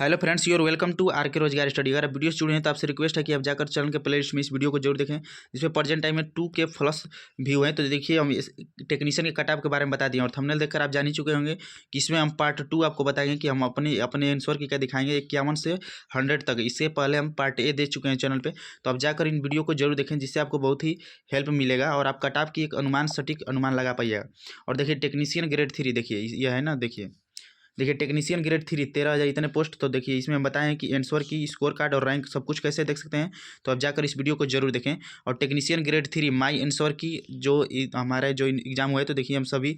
Hello friends, you're welcome to R K Rozgar study. अगर आप video जुड़े हैं तो आपसे रिक्वेस्ट है कि आप जाकर चैनल के प्लेलिस्ट में इस वीडियो को जरूर देखें, जिसमें प्रेजेंट टाइम में 2K प्लस व्यू है। तो देखिए, हम इस टेक्नीशियन के कटऑफ के बारे में बता दिए और थंबनेल देखकर आप जान ही चुके होंगे कि इसमें हम पार्ट 2 आपको बताएंगे कि हम अपने अपने आंसर की क्या दिखाएंगे 51 से 100 तक। इससे पहले हम पार्ट ए दे चुके हैं चैनल पर, तो आप जाकर इन वीडियो को जरूर देखें, जिससे आपको बहुत ही हेल्प मिलेगा और आप कटऑफ की एक सटीक अनुमान लगा पाइएगा। और देखिए, टेक्नीशियन ग्रेड 3 देखिए यह है ना, देखिए टेक्नीशियन ग्रेड 3 13,000 इतने पोस्ट। तो देखिए, इसमें हम बताएं कि आंसर की स्कोर कार्ड और रैंक सब कुछ कैसे देख सकते हैं, तो आप जाकर इस वीडियो को जरूर देखें। और टेक्नीशियन ग्रेड 3 माई आंसर की जो हमारा जो एग्जाम हुआ है, तो देखिए हम सभी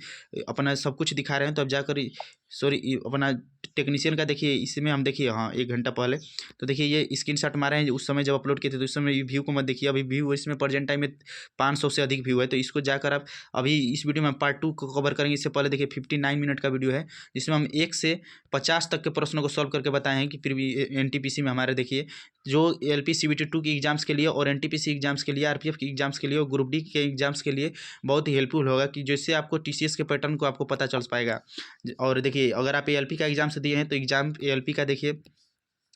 अपना सब कुछ दिखा रहे हैं। तो आप जाकर अपना टेक्नीशियन का देखिए, इसमें हम देखिए हाँ 1 घंटा पहले। तो देखिए, ये स्क्रीनशॉट मारे हैं उस समय जब अपलोड किए थे, तो उस समय व्यू को मत देखिए। अभी व्यू इसमें प्रेजेंट टाइम में 500 से अधिक व्यू है। तो इसको जाकर आप अभी इस वीडियो में पार्ट 2 को कवर करेंगे। इससे पहले देखिए 59 मिनट का वीडियो है, जिसमें हम 1 से 50 तक के प्रश्नों को सॉल्व करके बताए हैं कि फिर भी एनटीपीसी में हमारे देखिए जो एलपी सीबीटी 2 की एग्जाम्स के लिए और एनटीपीसी एग्जाम्स के लिए, आरपीएफ की एग्जाम्स के लिए और ग्रुप डी के एग्जाम्स के लिए बहुत ही हेल्पफुल होगा, कि जिससे आपको टीसीएस के पैटर्न को आपको पता चल पाएगा। और देखिए, अगर आप एएलपी का एग्जाम से दिए हैं तो एग्जाम एएलपी का देखिए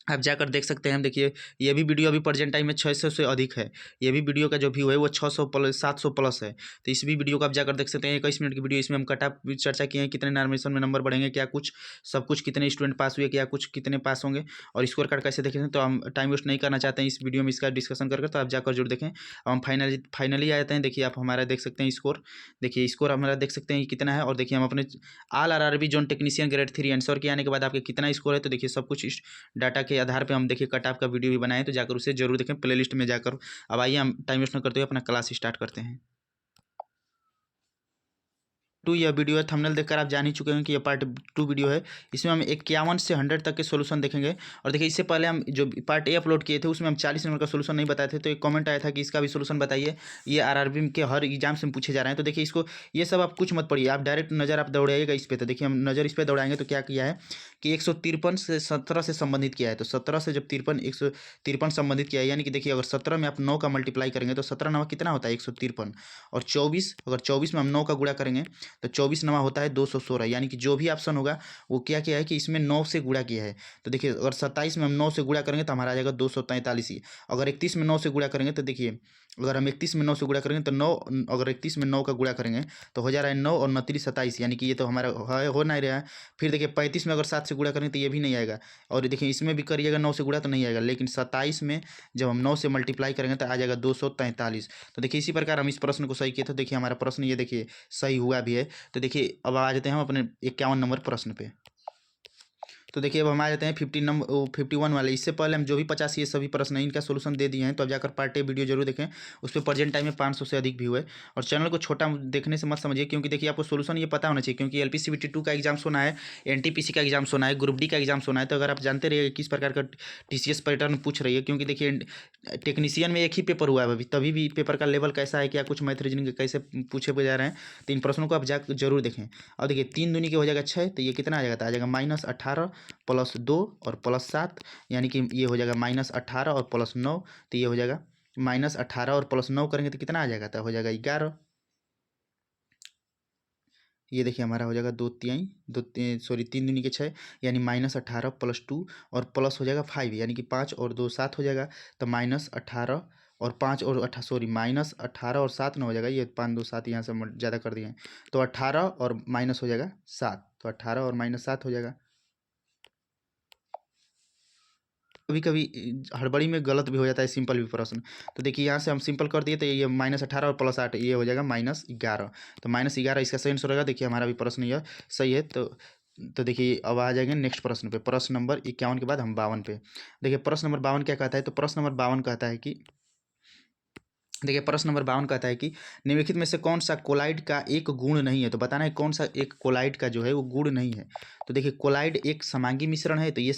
आप जाकर देख सकते हैं। देखिए, ये भी वीडियो अभी प्रेजेंट टाइम में 600 से अधिक है। ये भी वीडियो का जो व्यू है वो 600 प्लस 700 प्लस है। तो इस भी वीडियो को आप जाकर देख सकते हैं। 21 मिनट की वीडियो, इसमें हम कटऑफ भी चर्चा किए हैं, कितने नॉमिनेशन में नंबर बढ़ेंगे, क्या कुछ सब कुछ, कितने स्टूडेंट पास हुए, क्या कुछ कितने पास होंगे और स्कोर कार्ड कैसे देखें। तो हम टाइम वेस्ट नहीं करना चाहते हैं इस वीडियो में इसका डिस्कशन करके, तो आप जाकर जरूर देखें। अब हम फाइनली आ जाते हैं। देखिए, आप हमारा देख सकते हैं स्कोर। देखिए, स्कोर हमारा देख सकते हैं कितना है। और देखिए, हम अपने all RRB zone technician grade 3 answer के आने के बाद आपके कितना स्कोर है, तो देखिए सब कुछ इस डाटा के आधार पर हम देखिए कट ऑफ का वीडियो भी बनाए, तो जाकर उसे जरूर देखें प्लेलिस्ट में जाकर। अब आइए, हम टाइम वेस्ट न करते हुए अपना क्लास स्टार्ट करते हैं। यह वीडियो है, थंबनेल देखकर आप जान ही चुके हैं कि यह पार्ट 2 वीडियो है। इसमें हम 51 से 100 तक के सोल्यूशन देखेंगे। और देखिए, इससे पहले हम जो पार्ट ए अपलोड किए थे उसमें हम 40 नंबर का सोल्यूशन नहीं बताए थे, तो एक कमेंट आया था कि इसका भी सोल्यूशन बताइए, ये आरआरबी के हर एग्जाम से पूछे जा रहे हैं। तो देखिए, इसको ये सब आप कुछ मत पढ़िए, आप डायरेक्ट नज़र आप दौड़ाइएगा इस पर। तो देखिए, हम नज़र इस पर दौड़ाएंगे तो क्या किया है कि 153 से 17 से संबंधित किया है। तो 17 से जब 153 संबंधित किया है, यानी कि देखिए अगर 17 में आप 9 का मल्टीप्लाई करेंगे तो 17 नवा कितना होता है 153। और 24, अगर 24 में हम 9 का गुणा करेंगे तो 24 नवा होता है 216। यानी कि जो भी ऑप्शन होगा वो क्या किया है कि इसमें 9 से गुणा किया है। तो देखिए, अगर 27 में हम 9 से गुणा करेंगे तो हमारा आ जाएगा 243 ही। अगर 31 में 9 से गुणा करेंगे तो देखिए, अगर हम 31 में 9 से गुणा करेंगे तो 9, अगर 31 में 9 का गुणा करेंगे तो हो जा रहा है 9 और 29 27, यानी कि ये तो हमारा हो नहीं रहा है। फिर देखिए, 35 में अगर 7 से गुणा करेंगे तो ये भी नहीं आएगा। और देखिए, इसमें भी करिएगा 9 से गुणा तो नहीं आएगा, लेकिन 27 में जब हम 9 से मल्टीप्लाई करेंगे तो आ जाएगा 243। तो देखिए, इसी प्रकार हम इस प्रश्न को सही किए। तो देखिए, हमारा प्रश्न ये देखिए सही हुआ भी है। तो देखिए, अब आ जाते हैं हम अपने 51 नंबर प्रश्न पे। तो देखिए, अब हम आ जाते हैं 51 वाले। इससे पहले हम जो भी 50 ये सभी प्रश्न हैं इनका सोल्यूशन दे दिए हैं, तो अब जाकर पार्ट ए वीडियो जरूर देखें। उस पर प्रेजेंट टाइम में 500 से अधिक व्यू है। और चैनल को छोटा देखने से मत समझिए, क्योंकि देखिए आपको सोल्यूशन ये पता होना चाहिए, क्योंकि एलपीसीबीटी 2 का एग्जाम सोना है, एनटीपीसी का एग्जाम सोना है, ग्रुप डी का एग्जाम सोना है। तो अगर आप जानते रहिए किस प्रकार का टीसीएस पैटर्न पूछ रही है, क्योंकि देखिए टेक्नीशियन में एक ही पेपर हुआ है अभी, तभी भी पेपर का लेवल कैसा है, क्या कुछ मैथ रीजनिंग कैसे पूछे जा रहे हैं। तो इन प्रश्नों को आप जा जरूर देखें। और देखिए, 3 दूनी के हो जाएगा 6, तो ये कितना आ जाएगा, तो आ जाएगा -18 + 2 और +7, यानी कि ये हो जाएगा -18 और +9। तो ये हो जाएगा -18 और +9 करेंगे तो कितना आ जाएगा, तो हो जाएगा 11। ये देखिए, हमारा हो जाएगा 3 दूनी के 6, यानी -18 + 2 और प्लस हो जाएगा 5, यानी कि 5 और 2 7 हो जाएगा। तो -18 और 5 और -18 और 7 ना हो जाएगा, ये 5 2 7 यहाँ से हम ज़्यादा कर दिए हैं। तो 18 और माइनस हो जाएगा 7, तो 18 और -7 हो जाएगा। कभी कभी हड़बड़ी में गलत भी हो जाता है सिंपल भी प्रश्न। तो देखिए, यहाँ से हम सिंपल कर दिए, तो ये -18 और +8, ये हो जाएगा -11। तो -11 इसका सही आंसर होगा। देखिए, हमारा भी प्रश्न यह सही है। तो देखिए, अब आ जाएंगे नेक्स्ट प्रश्न पे, प्रश्न नंबर 51 के बाद हम 52 पे। देखिए, प्रश्न नंबर 52 क्या कहता है, तो प्रश्न नंबर 52 कहता है कि देखिए, प्रश्न नंबर 52 कहता है कि निम्नलिखित में से कौन सा कोलाइड का एक गुण नहीं है। तो बताना है कौन सा एक कोलाइड का जो है वो गुण नहीं है। तो देखिए, कोलाइड एक समांगी मिश्रण है, तो ये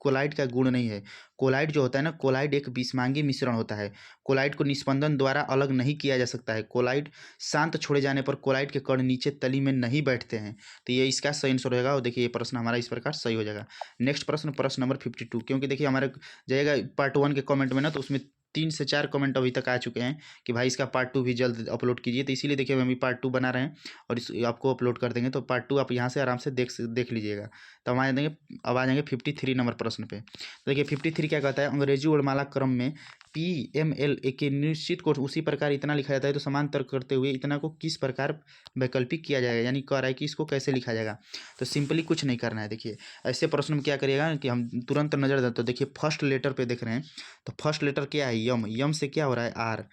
कोलाइड का गुण नहीं है। कोलाइड जो होता है ना, कोलाइड एक विषमांगी मिश्रण होता है। कोलाइड को निस्पंदन द्वारा अलग नहीं किया जा सकता है। कोलाइड शांत छोड़े जाने पर कोलाइड के कण नीचे तली में नहीं बैठते हैं। तो ये इसका सही आंसर होगा। और देखिए, ये प्रश्न हमारा इस प्रकार सही हो जाएगा। नेक्स्ट प्रश्न, प्रश्न नंबर 52, क्योंकि देखिए हमारे जाएगा पार्ट 1 के कमेंट में ना, तो उसमें 3 से 4 कमेंट अभी तक आ चुके हैं कि भाई इसका पार्ट 2 भी जल्द अपलोड कीजिए। तो इसीलिए देखिए, हम अभी पार्ट 2 बना रहे हैं और इस आपको अपलोड कर देंगे। तो पार्ट 2 आप यहाँ से आराम से देख लीजिएगा। तो हम आ जाएंगे, अब आ जाएंगे 53 नंबर प्रश्न पे। तो देखिए 53 क्या कहता है, अंग्रेजी वर्णमाला क्रम में PML एक निश्चित कोर्स उसी प्रकार इतना लिखा जाता है, तो समान तर्क करते हुए इतना को किस प्रकार वैकल्पिक किया जाएगा, यानी कह रहा है कि इसको कैसे लिखा जाएगा। तो सिंपली कुछ नहीं करना है। देखिए ऐसे प्रश्न में क्या करिएगा कि हम तुरंत नजर दें, तो देखिए फर्स्ट लेटर पे देख रहे हैं, तो फर्स्ट लेटर क्या है, यम। यम से क्या हो रहा है, आर।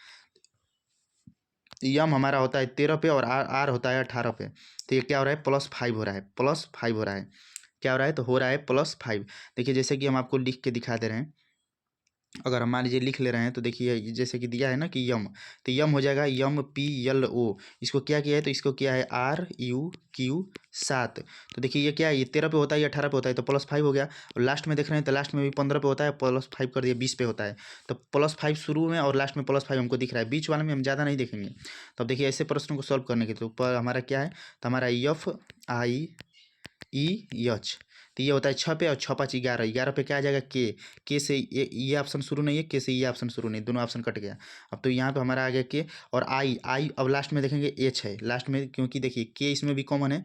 यम हमारा होता है 13 पे और आर होता है 18 पे। तो ये क्या हो रहा है, +5 हो रहा है, +5 हो रहा है। क्या हो रहा है, तो हो रहा है +5। देखिए जैसे कि हम आपको लिख के दिखा दे रहे हैं, अगर हम मान लीजिए लिख ले रहे हैं, तो देखिए जैसे कि दिया है ना कि यम, तो यम हो जाएगा YMPLO। इसको क्या किया है, तो इसको किया है RUQ 7। तो देखिए ये क्या है, ये 13 पे होता है, ये 18 पे होता है, तो +5 हो गया। और लास्ट में देख रहे हैं, तो लास्ट में भी 15 पे होता है, +5 कर दिया 20 पे होता है। तो +5 शुरू में और लास्ट में +5 हमको दिख रहा है, बीच वाले में हम ज़्यादा नहीं देखेंगे। तो अब देखिए ऐसे प्रश्नों को सॉल्व करने के, तो ऊपर हमारा क्या है, तो हमारा FIEH। तो ये होता है 6 पे, और 6 5 11, 11 पे क्या आ जाएगा, के से ये ऑप्शन शुरू नहीं है, के से ये ऑप्शन शुरू नहीं, दोनों ऑप्शन कट गया। अब तो यहाँ पे हमारा आ गया के, और आई अब लास्ट में देखेंगे एच है लास्ट में, क्योंकि देखिए के इसमें भी कॉमन है,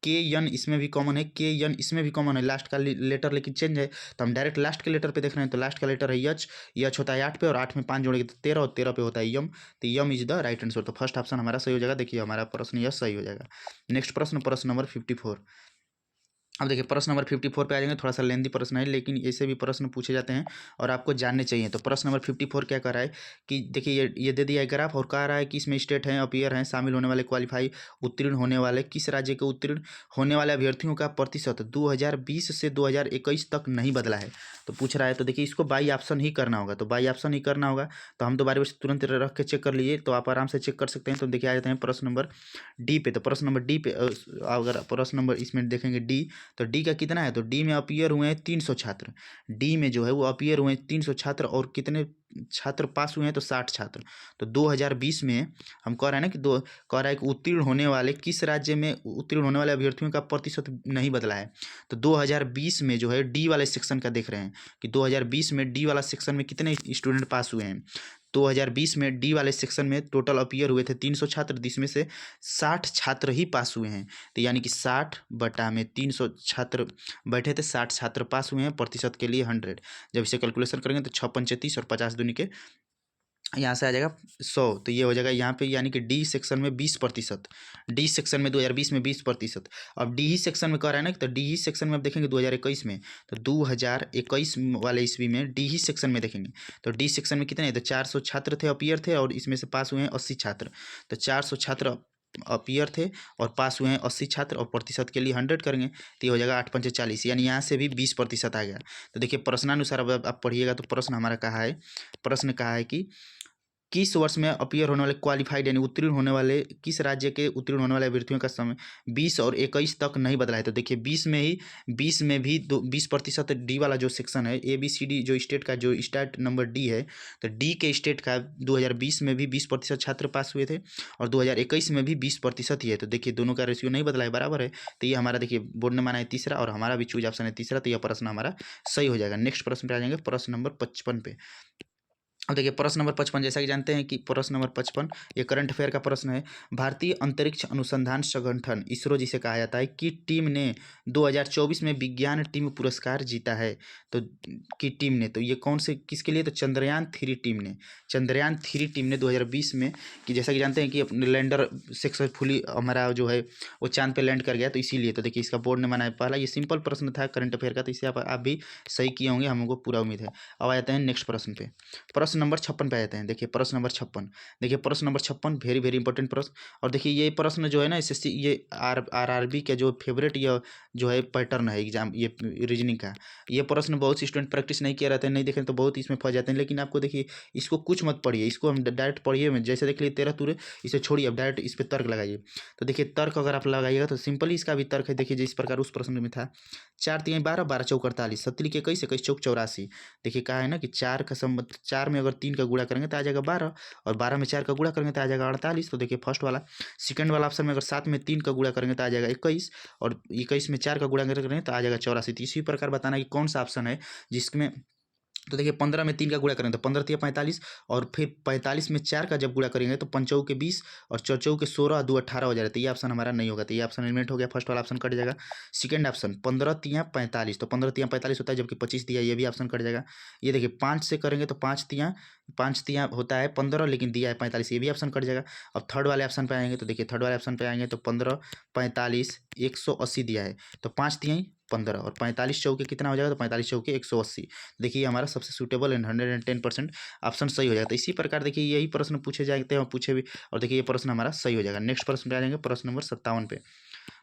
के यन इसमें भी कॉमन है, के यन इसमें भी कॉमन है, लास्ट का लेटर लेकिन चेंज है। तो हम डायरेक्ट लास्ट के लेटर पे देख रहे हैं, तो लास्ट का लेटर है यच। यच होता है 8 पे, और 8 में 5 जोड़ेंगे तो 13, और 13 पे होता है यम। तो यम इज द राइट आंसर। तो फर्स्ट ऑप्शन हमारा सही हो जाएगा। देखिए हमारा प्रश्न यह सही हो जाएगा। नेक्स्ट प्रश्न, प्रश्न नंबर 54। अब देखिए प्रश्न नंबर 54 पे आ जाएंगे। थोड़ा सा लेंदी प्रश्न है, लेकिन ऐसे भी प्रश्न पूछे जाते हैं और आपको जानने चाहिए। तो प्रश्न नंबर 54 क्या कर रहा है कि देखिए ये दे दिया है ग्राफ, और कह रहा है कि इसमें स्टेट हैं, अपीयर हैं, शामिल होने वाले, क्वालिफाई, उत्तीर्ण होने वाले, किस राज्य के उत्तीर्ण होने वाले अभ्यर्थियों का प्रतिशत 2020 से 2021 तक नहीं बदला है। तो पूछ रहा है, तो देखिए इसको बाई ऑप्शन ही करना होगा, तो बाई ऑप्शन ही करना होगा। तो हम तो बारी बारी से तुरंत रख के चेक कर लिए, तो आप आराम से चेक कर सकते हैं। तो देखिए आ जाते हैं प्रश्न नंबर डी पे। तो प्रश्न नंबर डी पे अगर प्रश्न नंबर इसमें देखेंगे डी, तो डी का कितना है, तो डी में अपीयर हुए हैं 300 छात्र। डी में जो है वो अपीयर हुए हैं 300 छात्र, और कितने छात्र पास हुए हैं, तो 60 छात्र। तो 2020 में हम कह रहे हैं ना कि कह रहा है कि उत्तीर्ण होने वाले, किस राज्य में उत्तीर्ण होने वाले अभ्यर्थियों का प्रतिशत नहीं बदला है। तो 2020 में जो है डी वाले सेक्शन का देख रहे हैं कि 2020 में डी वाला सेक्शन में कितने स्टूडेंट पास हुए हैं। 2020 में डी वाले सेक्शन में टोटल अपीयर हुए थे 300 छात्र, जिसमें से 60 छात्र ही पास हुए हैं। तो यानी कि 60 बटा में 300 छात्र बैठे थे, 60 छात्र पास हुए हैं, प्रतिशत के लिए 100। जब इसे कैलकुलेशन करेंगे तो 6 पंचे 30 और 50 दूनी के यहाँ से आ जाएगा 100। तो ये हो जाएगा यहाँ पे, यानी कि डी सेक्शन में 20%, डी सेक्शन में 2020 में 20%। अब डी ही सेक्शन में कह रहा है ना, तो डी ही सेक्शन में अब देखेंगे 2021 में, तो 2021 वाले ईस्वी में डी ही सेक्शन में देखेंगे, तो डी सेक्शन में कितने, तो 400 छात्र थे, अपीयर थे, और इसमें से पास हुए हैं 80 छात्र। तो 400 छात्र अपीयर थे और पास हुए हैं 80 छात्र, और प्रतिशत के लिए 100 करेंगे, तो ये हो जाएगा 8 पंचे 40, यानी यहाँ से भी 20% आ गया। तो देखिए प्रश्नानुसार अब आप पढ़िएगा, तो प्रश्न हमारा कहा है, प्रश्न कहा है कि किस वर्ष में अपीयर होने वाले, क्वालिफाइड यानी उत्तीर्ण होने वाले, किस राज्य के उत्तीर्ण होने वाले अभ्यर्थियों का समय 20 और 21 तक नहीं बदला है। तो देखिए 20 में भी 20% डी वाला जो सेक्शन है, ABCD जो स्टेट का जो स्टेट नंबर डी है, तो डी के स्टेट का 2020 में भी 20% छात्र पास हुए थे, और 2021 में भी 20% ही है। तो देखिए दोनों का रेशियो नहीं बदला है, बराबर है। तो ये हमारा देखिए बोर्ड ने माना है तीसरा, और हमारा भी चूज ऑप्शन है तीसरा, तो यह प्रश्न हमारा सही हो जाएगा। नेक्स्ट प्रश्न पे आ जाएंगे, प्रश्न नंबर 55 पे। अब देखिए प्रश्न नंबर 55, जैसा कि जानते हैं कि प्रश्न नंबर 55 ये करंट अफेयर का प्रश्न है। भारतीय अंतरिक्ष अनुसंधान संगठन इसरो जिसे कहा जाता है की टीम ने 2024 में विज्ञान टीम पुरस्कार जीता है। तो की टीम ने, तो ये कौन से किसके लिए, तो चंद्रयान 3 टीम ने, चंद्रयान 3 टीम ने 2020 में, कि जैसा कि जानते हैं कि अपने लैंडर सक्सेसफुली हमारा जो है वो चांद पे लैंड कर गया, तो इसीलिए तो देखिए इसका बोर्ड ने माना है। पहला ये सिंपल प्रश्न था करंट अफेयर का, तो इसे आप भी सही किए होंगे, हमको पूरा उम्मीद है। अब आ जाते हैं नेक्स्ट प्रश्न पे, प्रश्न नंबर 56 पे आते हैं। देखिए प्रश्न नंबर 56, देखिए प्रश्न नंबर 56 वेरी वेरी इंपॉर्टेंट प्रश्न। और देखिए ये प्रश्न जो है ना SSC, ये RRB का जो फेवरेट ये जो है पैटर्न है एग्जाम, ये रीजनिंग का। ये प्रश्न बहुत से स्टूडेंट प्रैक्टिस नहीं किया रहते हैं, नहीं देखें तो बहुत इसमें फंस जाते हैं। लेकिन आपको देखिए इसको कुछ मत पढ़िए, इसको हम डायरेक्ट पढ़िए में, जैसे देख लीजिए 13 तुरे, इसे छोड़िए, अब डायरेक्ट इस पर तर्क लगाइए। तो देखिए तर्क अगर आप लगाइएगा तो सिंपली इसका भी तर्क है। देखिए जिस प्रकार उस प्रश्न में था, 4 3 12 12 चौक 48, 7 के 21 21 चौक 84। देखिए कहा है ना कि 4 का संबंध, 4 में अगर 3 का गुणा करेंगे तो आ जाएगा 12, और 12 में 4 का गुणा करेंगे तो आ जाएगा 48। तो देखिए फर्स्ट वाला। सेकंड वाला ऑप्शन में अगर 7 में 3 का गुणा करेंगे तो आ जाएगा 21, और 21 में 4 का गुणा करेंगे तो आ जाएगा 84। तो इसी प्रकार बताना कि कौन सा ऑप्शन है जिसमें तो देखिए 15 में 3 का गुणा करेंगे तो 15 तिया 45 और फिर 45 में 4 का जब गुणा करेंगे तो 5 के 20 और 4 के 16 2 18 हो जा रहा है। तो ये ऑप्शन हमारा नहीं होगा, तो ये ऑप्शन एलिमिनेट हो गया, फर्स्ट वाला ऑप्शन कट जाएगा। सेकंड ऑप्शन 15 तिया 45, तो 15 तिया 45 होता है, जबकि 25 दिया, ये भी ऑप्शन कट जाएगा। ये देखिए 5 से करेंगे तो 5 तिया होता है 15, लेकिन दिया है 45, ये भी ऑप्शन कट जाएगा। अब थर्ड वाले ऑप्शन पे आएंगे तो देखिए थर्ड वाले ऑप्शन पे आएंगे तो 15 45 180 दिया है, तो 5 तिया 15 और 45 चौके कितना हो जाएगा, तो 45 चौके 180। देखिए हमारा सबसे सूटेबल एंड 110% ऑप्शन सही हो जाएगा। तो इसी प्रकार देखिए यही प्रश्न पूछे जाते हैं और पूछे भी, और देखिए ये प्रश्न हमारा सही हो जाएगा। नेक्स्ट प्रश्न पे आ जाएंगे, प्रश्न नंबर 57 पे।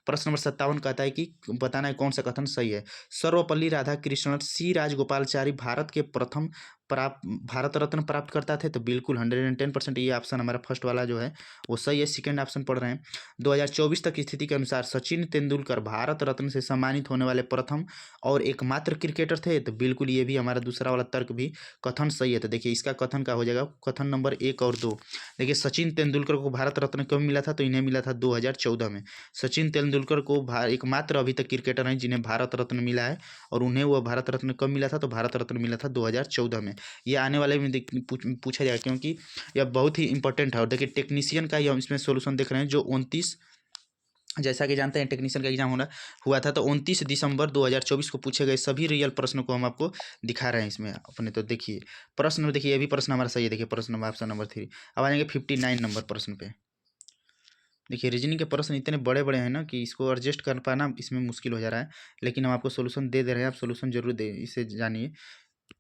प्रश्न नंबर 57 कहता है कि बताना है कौन सा कथन सही है। सर्वपल्ली राधाकृष्णन सी राजगोपालाचारी भारत के प्रथम भारत रत्न प्राप्त करता थे, तो बिल्कुल 110% ये ऑप्शन हमारा फर्स्ट वाला जो है वो सही है। सेकंड ऑप्शन पढ़ रहे हैं, 2024 तक की स्थिति के अनुसार सचिन तेंदुलकर भारत रत्न से सम्मानित होने वाले प्रथम और एकमात्र क्रिकेटर थे, तो बिल्कुल ये भी हमारा दूसरा वाला तर्क भी कथन सही है। तो देखिए इसका कथन का हो जाएगा कथन नंबर 1 और 2। देखिए सचिन तेंदुलकर को भारत रत्न कब मिला था, तो इन्हें मिला था 2014 में। सचिन तेंदुलकर को एकमात्र अभी तक क्रिकेटर हैं जिन्हें भारत रत्न मिला है, और उन्हें वो भारत रत्न कब मिला था, तो भारत रत्न मिला था 2014 में। ये आने वाले में पूछा जाएगा, क्योंकि यह बहुत ही इंपॉर्टेंट है। और देखिए टेक्नीशियन का ही हम इसमें सोल्यूशन देख रहे हैं, जो 29, जैसा कि जानते हैं टेक्नीशियन का एग्जाम हुआ था, तो 29 दिसंबर 2024 को पूछे गए सभी रियल प्रश्नों को हम आपको दिखा रहे हैं इसमें अपने। तो देखिए प्रश्न, देखिए ये भी प्रश्न हमारा सही है। देखिए प्रश्न नंबर ऑप्शन नंबर 3। अब आ जाएंगे 59 नंबर प्रश्न पे। देखिए रीजनिंग के प्रश्न इतने बड़े बड़े हैं ना कि इसको एडजस्ट कर पाना इसमें मुश्किल हो जा रहा है, लेकिन हम आपको सोल्यूशन दे रहे हैं, आप सोल्यूशन जरूर दे, इसे जानिए।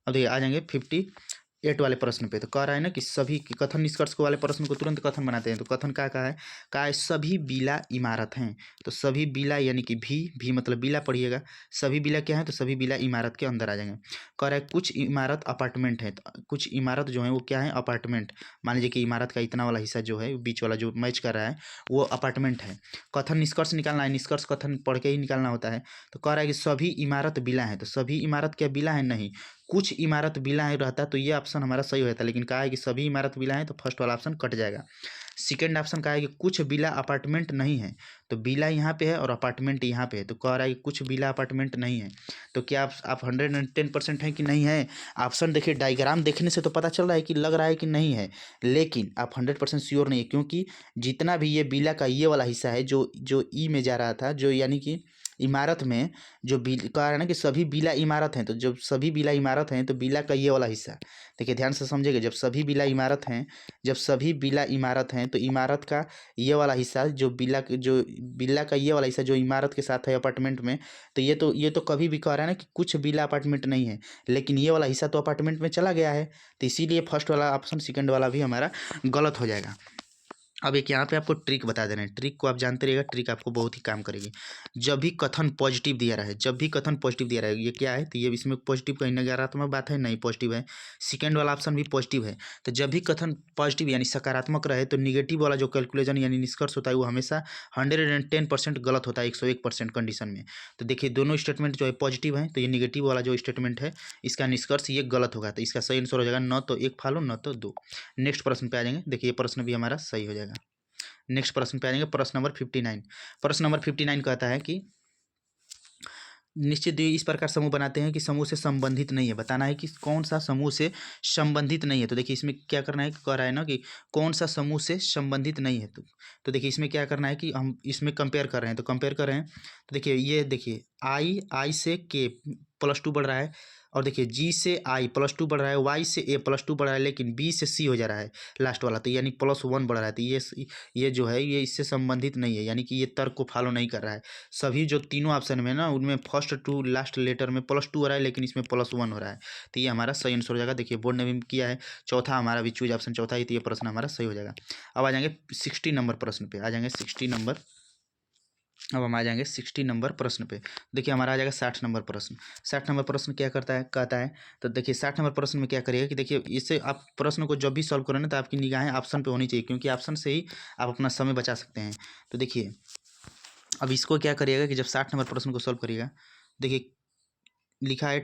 अब देखिए आ जाएंगे 58 वाले प्रश्न पे। तो कह रहा है ना कि सभी कथन निष्कर्ष को वाले प्रश्न को तुरंत कथन बनाते हैं। तो कथन क्या कहा है, कहा है सभी बिला इमारत हैं। तो सभी बिला यानी कि भी मतलब बिला पढ़िएगा। सभी बिला क्या है, तो सभी बिला इमारत के अंदर आ जाएंगे। कह रहा है कुछ इमारत अपार्टमेंट है, तो कुछ इमारत जो है वो क्या है, अपार्टमेंट। मान लीजिए कि इमारत का इतना वाला हिस्सा जो है बीच वाला जो मैच कर रहा है वो अपार्टमेंट है। कथन निष्कर्ष निकालना है, निष्कर्ष कथन पढ़ के ही निकालना होता है। तो कह रहा है कि सभी इमारत बिला है, तो सभी इमारत क्या बिला है, नहीं, कुछ इमारत बिला है रहता, तो ये ऑप्शन हमारा सही होता है। लेकिन कहा है कि सभी इमारत बिला है, तो फर्स्ट वाला ऑप्शन कट जाएगा। सेकंड ऑप्शन कहा है कि कुछ बिला अपार्टमेंट नहीं है, तो बिला यहाँ पे है और अपार्टमेंट यहाँ पे है, तो कह रहा है कि कुछ बिला अपार्टमेंट नहीं है। तो क्या आप 110% है कि नहीं है। ऑप्शन देखिए डायग्राम देखने से तो पता चल रहा है कि लग रहा है कि नहीं है, लेकिन आप 100% श्योर नहीं है, क्योंकि जितना भी ये बिला का ये वाला हिस्सा है जो ई में जा रहा था, जो यानी कि इमारत में जो कह रहा है ना कि सभी बिला इमारत हैं, तो जब सभी बिला इमारत हैं तो बिला का ये वाला हिस्सा, देखिए ध्यान से समझिएगा, जब सभी बिला इमारत हैं, जब सभी बिला इमारत हैं तो इमारत का ये वाला हिस्सा जो बिला का ये वाला हिस्सा जो इमारत के साथ है अपार्टमेंट में, तो ये तो कभी भी कह रहा है ना कि कुछ बिला अपार्टमेंट नहीं है, लेकिन ये वाला हिस्सा तो अपार्टमेंट में चला गया है, तो इसीलिए फर्स्ट वाला ऑप्शन सेकंड वाला भी हमारा गलत हो जाएगा। अब एक यहाँ पे आपको ट्रिक बता दे रहे हैं, ट्रिक को आप जानते रहिएगा, ट्रिक आपको बहुत ही काम करेगी। जब भी कथन पॉजिटिव दिया रहा है, जब भी कथन पॉजिटिव दिया रहा है, ये क्या है, तो ये इसमें पॉजिटिव कहीं नकारात्मक बात है, नहीं पॉजिटिव है। सेकंड वाला ऑप्शन भी पॉजिटिव है। तो जब भी कथन पॉजिटिव यानी सकारात्मक रहे, तो निगेटिव वाला जो कैलकुलेशन यानी निष्कर्ष होता है वो हमेशा 110% गलत होता है 101% कंडीशन में। तो देखिए दोनों स्टेटमेंट जो है पॉजिटिव है, तो ये निगेटिव वाला जो स्टेटमेंट है इसका निष्कर्ष ये गलत होगा, तो इसका सही आंसर हो जाएगा न तो 1 फॉलो न तो 2। नेक्स्ट प्रश्न पे आ जाएंगे, देखिए ये प्रश्न भी हमारा सही हो जाएगा। नेक्स्ट प्रश्न पे आ जाएंगे, प्रश्न नंबर 59। प्रश्न नंबर 59 कहता है कि निश्चित इस प्रकार समूह बनाते हैं कि समूह से संबंधित नहीं है। बताना है कि कौन सा समूह से संबंधित नहीं है। तो देखिए इसमें क्या करना है, कह रहा है ना कि कौन सा समूह से संबंधित नहीं है। तो देखिए इसमें क्या करना है कि हम इसमें कंपेयर कर रहे हैं, तो कंपेयर कर रहे हैं, तो देखिए ये देखिए आई से के +2 बढ़ रहा है, और देखिए जी से आई +2 बढ़ रहा है, वाई से ए +2 बढ़ रहा है, लेकिन बी से सी हो जा रहा है लास्ट वाला, तो यानी +1 बढ़ रहा है। तो ये जो है ये इससे संबंधित नहीं है, यानी कि ये तर्क को फॉलो नहीं कर रहा है। सभी जो तीनों ऑप्शन में ना उनमें फर्स्ट टू लास्ट लेटर में +2 हो रहा है, लेकिन इसमें +1 हो रहा है, तो ये हमारा सही आंसर हो जाएगा। देखिए बोर्ड ने भी किया है, चौथा हमारा भी चूज ऑप्शन चौथा ही, तो ये प्रश्न हमारा सही हो जाएगा। अब आ जाएंगे 60 नंबर प्रश्न पे, आ जाएंगे 60 नंबर। अब हम आ जाएंगे 60 नंबर प्रश्न पे। देखिए हमारा आ जाएगा 60 नंबर प्रश्न। 60 नंबर प्रश्न क्या करता है, कहता है, तो देखिए 60 नंबर प्रश्न में क्या करिएगा कि देखिए इससे आप प्रश्न को जब भी सॉल्व करें ना तो आपकी निगाहें ऑप्शन पे होनी चाहिए, क्योंकि ऑप्शन से ही आप अपना समय बचा सकते हैं। तो देखिए अब इसको क्या करिएगा कि जब 60 नंबर प्रश्न को सॉल्व करिएगा, देखिए लिखा है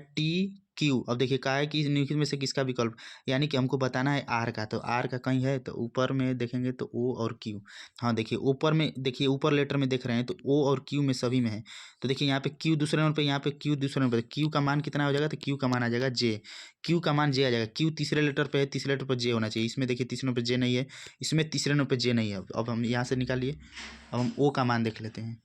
क्यू। अब देखिए कहा है कि निम्नलिखित में से किसका विकल्प, यानी कि हमको बताना है आर का, तो आर का कहीं है तो ऊपर में देखेंगे तो ओ और क्यू। हाँ देखिए ऊपर में, देखिए ऊपर लेटर में देख रहे हैं तो ओ और क्यू में सभी में है। तो देखिए यहाँ पे क्यू दूसरे नंबर पे, यहाँ पे क्यू दूसरे नंबर पे, क्यू का मान कितना हो जाएगा, तो क्यू का मान आ जाएगा जे, क्यू का मान जे आ जाएगा। क्यू तीसरे लेटर पे है, तीसरे लेटर पर जे होना चाहिए। इसमें देखिए तीसरे नंबर पर जे नहीं है, इसमें तीसरे नंबर पर जे नहीं है। अब हम यहाँ से निकालिए, अब हम ओ का मान देख लेते हैं।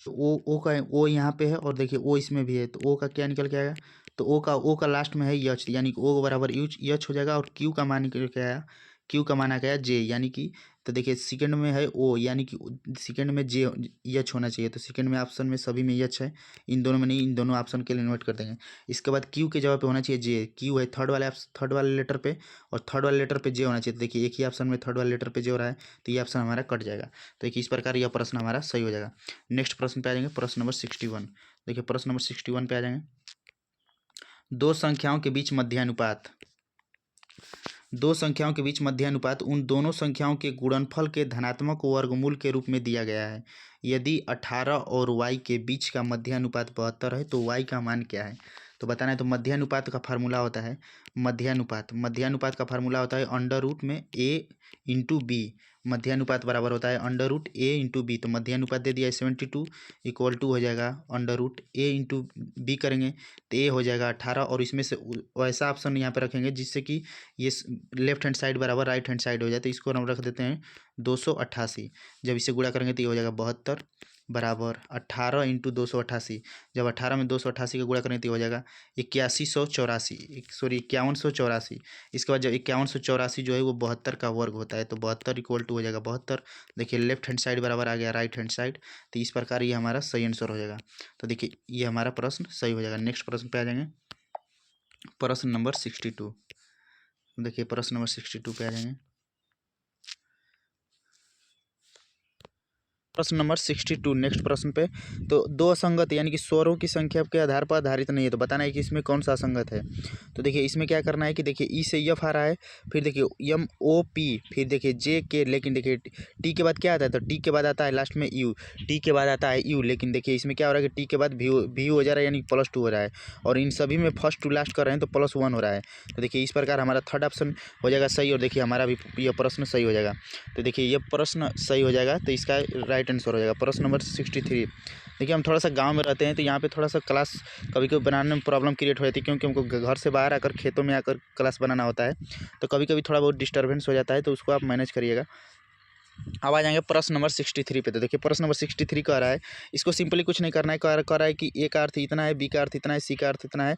तो ओ का ओ यहाँ पे है और देखिए ओ इसमें भी है, तो ओ का क्या निकल के आएगा, तो ओ का लास्ट में है यच, यानी कि ओ बराबर यच हो जाएगा। और क्यू का मान निकल के आया, क्यू का मान आ गया जे, यानी कि तो देखिए सेकंड में है ओ, यानी कि सेकंड में जे यच होना चाहिए। तो सेकंड में ऑप्शन में सभी में यच है, इन दोनों में नहीं, इन दोनों ऑप्शन के लिए इन्वर्ट कर देंगे। इसके बाद क्यू के जगह पे होना चाहिए जे, क्यू है थर्ड वाले लेटर पे, और थर्ड वाले लेटर पे जे होना चाहिए। तो देखिए एक ही ऑप्शन में थर्ड वाले लेटर पे जे हो रहा है, तो ये ऑप्शन हमारा कट जाएगा। तो देखिए इस प्रकार यह प्रश्न हमारा सही हो जाएगा। नेक्स्ट प्रश्न पे आ जाएंगे, प्रश्न नंबर 61। देखिए प्रश्न नंबर 61 पे आ जाएंगे, दो संख्याओं के बीच मध्यानुपात। दो संख्याओं के बीच मध्यानुपात उन दोनों संख्याओं के गुणनफल के धनात्मक वर्गमूल के रूप में दिया गया है। यदि 18 और y के बीच का मध्यानुपात 72 है तो y का मान क्या है। तो बताना है, तो मध्यानुपात का फार्मूला होता है, मध्यानुपात का फार्मूला होता है अंडर रूट में a इंटू बी। मध्यानुपात बराबर होता है under root a into B. तो मध्यानुपात दे दिया 72 इक्वल टू हो जाएगा under root a into B करेंगे तो a हो जाएगा 18, और इसमें से वैसा ऑप्शन यहाँ पे रखेंगे जिससे कि ये लेफ्ट हैंड साइड बराबर राइट हैंड साइड हो जाए। तो इसको हम रख देते हैं 288। जब इसे गुणा करेंगे तो ये हो जाएगा 72 बराबर 18 इंटू 288। जब 18 में 288 का गुणा करेंगे तो ये हो जाएगा 5184। इसके बाद जब 5184 जो है वो 72 का वर्ग होता है, तो 72 इक्वल टू हो जाएगा 72। देखिए लेफ्ट हैंड साइड बराबर आ गया राइट हैंड साइड, तो इस प्रकार ये हमारा सही आंसर हो जाएगा। तो देखिए ये हमारा प्रश्न सही हो जाएगा। नेक्स्ट प्रश्न पे आ जाएंगे, प्रश्न नंबर 62। देखिए प्रश्न नंबर 62 पे आ जाएंगे, प्रश्न नंबर 62। नेक्स्ट प्रश्न पे, तो दो असंगत यानी कि स्वरों की संख्या के आधार पर आधारित नहीं है, तो बताना है कि इसमें कौन सा असंगत है। तो देखिए इसमें क्या करना है कि देखिए ई से यफ आ रहा है, फिर देखिए एम ओ पी, फिर देखिए जे के, लेकिन देखिए टी के बाद क्या आता है, तो टी के बाद आता है लास्ट में यू, टी के बाद आता है यू, लेकिन देखिए इसमें क्या हो रहा है कि टी के बाद भी हो जा रहा है, यानी +2 हो रहा है, और इन सभी में फर्स्ट टू लास्ट कर रहे हैं तो +1 हो रहा है। तो देखिए इस प्रकार हमारा थर्ड ऑप्शन हो जाएगा सही, और देखिए हमारा भी यह प्रश्न सही हो जाएगा। तो देखिए यह प्रश्न सही हो जाएगा, तो इसका राइट आंसर हो जाएगा। प्रश्न नंबर 63। देखिए हम थोड़ा सा गांव में रहते हैं, तो यहाँ पे थोड़ा सा क्लास कभी कभी बनाने में प्रॉब्लम क्रिएट हो जाती है, क्योंकि हमको घर से बाहर आकर खेतों में आकर क्लास बनाना होता है, तो कभी कभी थोड़ा बहुत डिस्टर्बेंस हो जाता है, तो उसको आप मैनेज करिएगा। अब आ जाएंगे प्रश्न नंबर 63 पे। तो देखिए प्रश्न नंबर 63 कह रहा है, इसको सिंपली कुछ नहीं करना है, कह रहा है कि ए का अर्थ इतना है, बी का अर्थ इतना है, सी का अर्थ इतना है,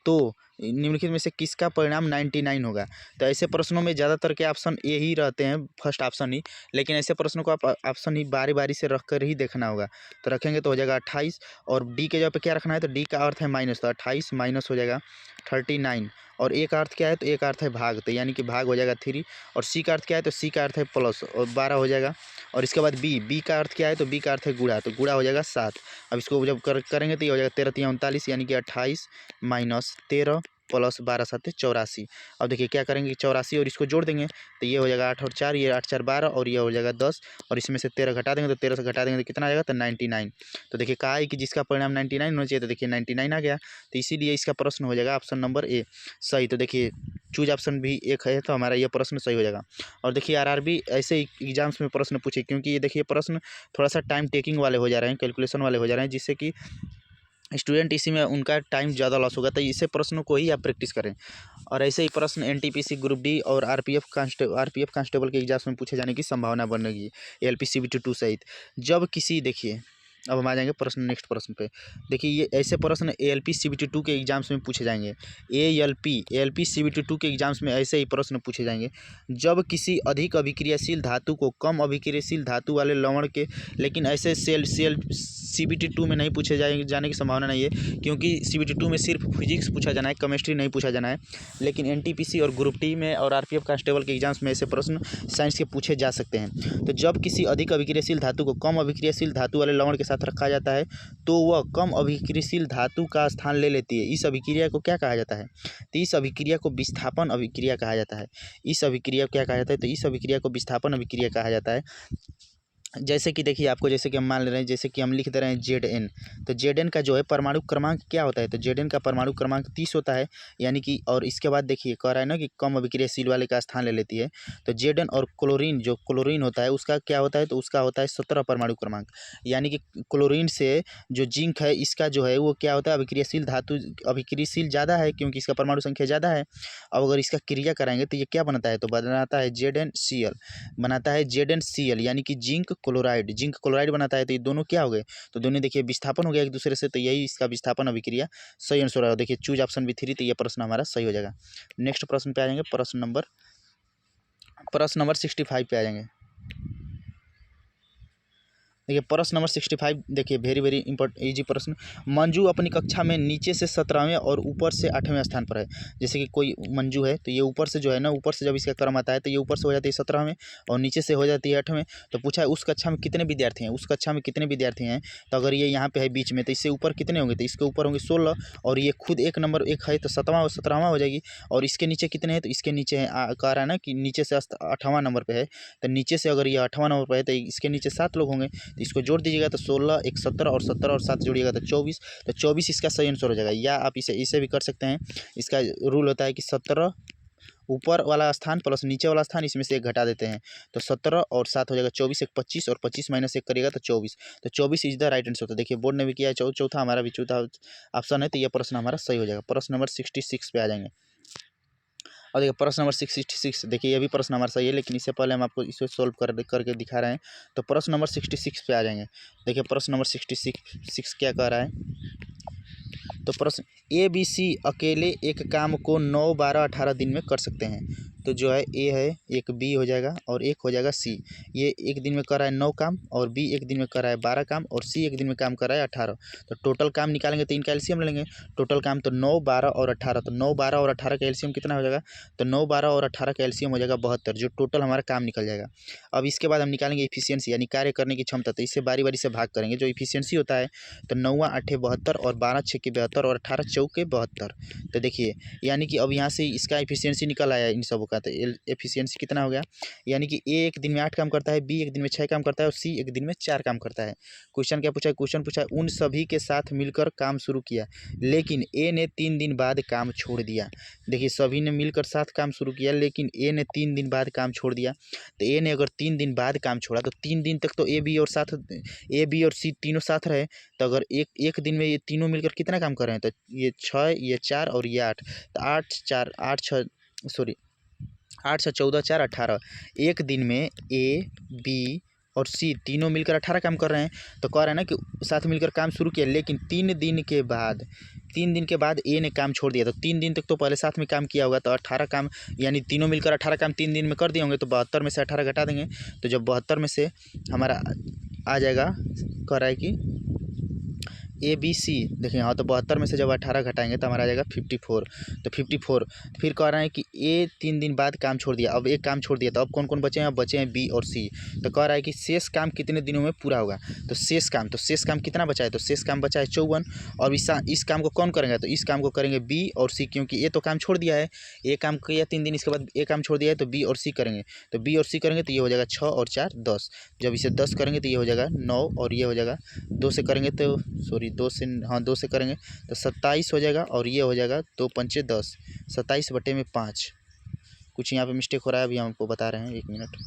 तो निम्नलिखित में से किसका परिणाम 99 होगा। तो ऐसे प्रश्नों में ज़्यादातर के ऑप्शन ए ही रहते हैं, फर्स्ट ऑप्शन ही, लेकिन ऐसे प्रश्नों को आप ऑप्शन ही बारी बारी से रख कर ही देखना होगा। तो रखेंगे तो हो जाएगा 28, और डी के जगह पे क्या रखना है, तो डी का अर्थ है माइनस, तो 28 माइनस हो जाएगा 39, और ए का अर्थ क्या है, तो ए का अर्थ है भाग, तो यानी कि भाग हो जाएगा 3, और सी का अर्थ क्या है, तो सी का अर्थ है प्लस, और 12 हो जाएगा। और इसके बाद बी का अर्थ क्या है, तो बी का अर्थ है गुणा, तो गुणा हो जाएगा 7। अब इसको जब करेंगे तो ये हो जाएगा 13 3 39, यानी कि 28 माइनस 13 प्लस 12 7 84। अब देखिए क्या करेंगे 84 और इसको जोड़ देंगे, तो ये हो जाएगा 8 और 4, ये 8 4 12, और ये हो जाएगा 10, और इसमें से 13 घटा देंगे, तो 13 से घटा देंगे तो कितना आ जाएगा, तो 99। तो देखिए कहा है कि जिसका परिणाम 99 होना चाहिए, तो देखिए 99 आ गया, तो इसीलिए इसका प्रश्न हो जाएगा ऑप्शन नंबर ए सही। तो देखिए चूज ऑप्शन भी एक है, तो हमारा ये प्रश्न सही हो जाएगा। और देखिए आरआरबी ऐसे एग्जाम्स में प्रश्न पूछे, क्योंकि ये देखिए प्रश्न थोड़ा सा टाइम टेकिंग वाले हो जा रहे हैं, कैलकुलेशन वाले हो जा रहे हैं, जिससे कि स्टूडेंट इसी में उनका टाइम ज़्यादा लॉस होगा। तो इसे प्रश्नों को ही आप प्रैक्टिस करें। और ऐसे ही प्रश्न एनटीपीसी ग्रुप डी और आरपीएफ कांस्टेबल के एग्जाम्स में पूछे जाने की संभावना बनेगी, एएलपी सीबीटी 2 सहित। जब किसी, देखिए अब हम आ जाएंगे प्रश्न नेक्स्ट प्रश्न पे। देखिए ये ऐसे प्रश्न एएलपी सीबीटी 2 के एग्जाम्स में पूछे जाएंगे, एएलपी सीबीटी 2 के एग्जाम्स में ऐसे ही प्रश्न पूछे जाएंगे। जब किसी अधिक अभिक्रियाशील धातु को कम अभिक्रियाशील धातु वाले लवण के, लेकिन ऐसे सीबीटी 2 में नहीं पूछे जाने की संभावना नहीं है, क्योंकि सीबीटी 2 में सिर्फ फिजिक्स पूछा जाना है, केमिस्ट्री नहीं पूछा जाना है। लेकिन एनटीपीसी और ग्रुप डी में और आरपीएफ कांस्टेबल के एग्जाम्स में ऐसे प्रश्न साइंस के पूछे जा सकते हैं। तो जब किसी अधिक अभिक्रियाशील धातु को कम अभिक्रियाशील धातु वाले लवण के साथ रखा जाता है, तो वह कम अभिक्रियाशील धातु का स्थान ले लेती है। इस अभिक्रिया को क्या कहा जाता है, तो इस अभिक्रिया को विस्थापन अभिक्रिया कहा जाता है। इस अभिक्रिया को क्या कहा जाता है, तो इस अभिक्रिया को विस्थापन अभिक्रिया कहा जाता है। जैसे कि देखिए आपको, जैसे कि हम मान ले रहे हैं, जैसे कि हम लिख दे रहे हैं Zn, तो Zn का जो है परमाणु क्रमांक क्या होता है, तो Zn का परमाणु क्रमांक 30 होता है, यानी कि। और इसके बाद देखिए कह रहा है ना कि कम अभिक्रियाशील वाले का स्थान ले लेती है, तो Zn और क्लोरीन, जो क्लोरीन होता है उसका क्या होता है, तो उसका होता है 17 परमाणु क्रमांक, यानी कि क्लोरीन से जो जिंक है इसका जो है वो क्या होता है, अभिक्रियाशील धातु, अभिक्रियाशील ज़्यादा है क्योंकि इसका परमाणु संख्या ज़्यादा है। अब अगर इसका क्रिया कराएंगे तो ये क्या बनाता है, तो बनाता है ZnCl, बनाता है ZnCl, यानी कि जिंक क्लोराइड बनाता है। तो ये दोनों क्या हो गए, तो दोनों देखिए विस्थापन हो गया एक दूसरे से, तो यही इसका विस्थापन अभिक्रिया सही आंसर होगा। देखिए चूज ऑप्शन भी 3, तो ये प्रश्न हमारा सही हो जाएगा। नेक्स्ट प्रश्न पे आ जाएंगे, प्रश्न नंबर 65 पे आ जाएंगे। देखिए प्रश्न नंबर 65, देखिए वेरी इजी प्रश्न। मंजू अपनी कक्षा में नीचे से 17वें और ऊपर से 8वें स्थान पर है। जैसे कि कोई मंजू है तो ये ऊपर से जो है ना, ऊपर से जब इसका क्रम आता है तो ये ऊपर से हो जाती है 17वें और नीचे से हो जाती है 8वें। तो पूछा है उस कक्षा में कितने विद्यार्थी हैं, उस कक्षा में कितने विद्यार्थी हैं, तो अगर ये यहाँ पे है बीच में तो इससे ऊपर कितने होंगे, तो इसके ऊपर होंगे 16, और ये खुद एक नंबर एक है तो 7वां और 17वां हो जाएगी। और इसके नीचे कितने हैं, तो इसके नीचे है कह रहा है ना कि नीचे से 8वां नंबर पर है, तो नीचे से अगर ये 8वां नंबर पर है तो इसके नीचे 7 लोग होंगे, तो इसको जोड़ दीजिएगा तो 16, एक 17 और 17 और 7 जोड़िएगा तो 24, तो 24 इसका सही आंसर हो जाएगा। या आप इसे भी कर सकते हैं, इसका रूल होता है कि 17 ऊपर वाला स्थान प्लस नीचे वाला स्थान, इसमें से एक घटा देते हैं, तो 17 और 7 हो जाएगा 24, एक 25 और 25 माइनस 1 करिएगा तो 24, तो 24 इज द राइट आंसर। तो देखिए बोर्ड ने भी किया है, चौथा हमारा भी चौथा ऑप्शन है, तो यह प्रश्न हमारा सही हो जाएगा। प्रश्न नंबर 66 पे आ जाएंगे। और देखिए प्रश्न नंबर 66, देखिए ये भी प्रश्न हमारा सही है, लेकिन इससे पहले हम आपको इसे सॉल्व करके दिखा रहे हैं। तो प्रश्न नंबर 66 पे आ जाएंगे। देखिए प्रश्न नंबर 66 क्या कह रहा है, तो प्रश्न ABC अकेले एक काम को 9, 12, 18 दिन में कर सकते हैं। तो जो है A है, एक B हो जाएगा और एक हो जाएगा C। ये एक दिन में कर रहा है 9 काम और B एक दिन में कर रहा है 12 काम और C एक दिन में काम कर रहा है 18। तो टोटल काम निकालेंगे तो इनका एलसीएम लेंगे। टोटल काम तो 9, 12 और 18, तो 9, 12 और 18 का एलसीएम कितना हो जाएगा, तो 9, 12 और 18 का एलसीएम हो जाएगा 72, जो टोटल हमारा काम निकल जाएगा। अब इसके बाद हम निकालेंगे इफिशियंसी, यानी कार्य करने की क्षमता। तो इससे बारी बारी से भाग करेंगे। जो इफिशियंसी होता है तो 9, 8, 72 और 12, 6 के 72 और 18, 4 के 72। तो देखिए यानी कि अब यहाँ से इसका इफिशियंसी निकल आया इन सबों का, तो एफिशिएंसी कितना हो गया, यानी कि A एक दिन में 8 काम करता है, B एक दिन में 6 काम करता है और C एक दिन में 4 काम करता है। क्वेश्चन क्या पूछा है, क्वेश्चन पूछा है उन सभी के साथ मिलकर काम शुरू किया, लेकिन A ने 3 दिन बाद काम छोड़ दिया। देखिए सभी ने मिलकर साथ काम शुरू किया, लेकिन A ने 3 दिन बाद काम छोड़ दिया। तो A ने अगर 3 दिन बाद काम छोड़ा तो 3 दिन तक तो A, B और C तीनों साथ रहे। तो अगर एक दिन में ये तीनों मिलकर कितना काम कर रहे हैं, तो ये 6, ये 4 और ये 8, तो 8, 4, 8, 6 सॉरी 8, 6, 14, 4, 18। एक दिन में A, B और C तीनों मिलकर 18 काम कर रहे हैं। तो कह रहा है ना कि साथ मिलकर काम शुरू किया, लेकिन 3 दिन के बाद A ने काम छोड़ दिया। तो 3 दिन तक तो पहले साथ में काम किया होगा, तो 18 काम, यानी तीनों मिलकर 18 काम 3 दिन में कर दिए होंगे, तो 72 में से 18 घटा देंगे। तो जब 72 में से हमारा आ जाएगा, कह रहा है कि ABC, देखिए हाँ, तो 72 में से जब 18 घटाएंगे तो हमारा आ जाएगा 54। तो 54 फिर कह रहे हैं कि A 3 दिन बाद काम छोड़ दिया, अब एक काम छोड़ दिया, तो अब कौन कौन बचे हैं, अब बचे हैं B और C। तो कह रहा है कि शेष काम कितने दिनों में पूरा होगा, तो शेष काम कितना बचा है, तो शेष काम बचा है 54। और इस काम को कौन करेंगे, तो इस काम को करेंगे B और C, क्योंकि A तो काम छोड़ दिया है, A काम किया 3 दिन, इसके बाद A काम छोड़ दिया है, तो B और C करेंगे। तो B और C करेंगे तो ये हो जाएगा 6 और 4 10। जब इसे 10 करेंगे तो ये हो जाएगा 9 और ये हो जाएगा 2 से करेंगे तो 2 से करेंगे तो 27 हो जाएगा, और ये हो जाएगा 2 पंचे 10, 27/5। कुछ यहाँ पे मिस्टेक हो रहा है, अभी हम आपको बता रहे हैं, 1 मिनट।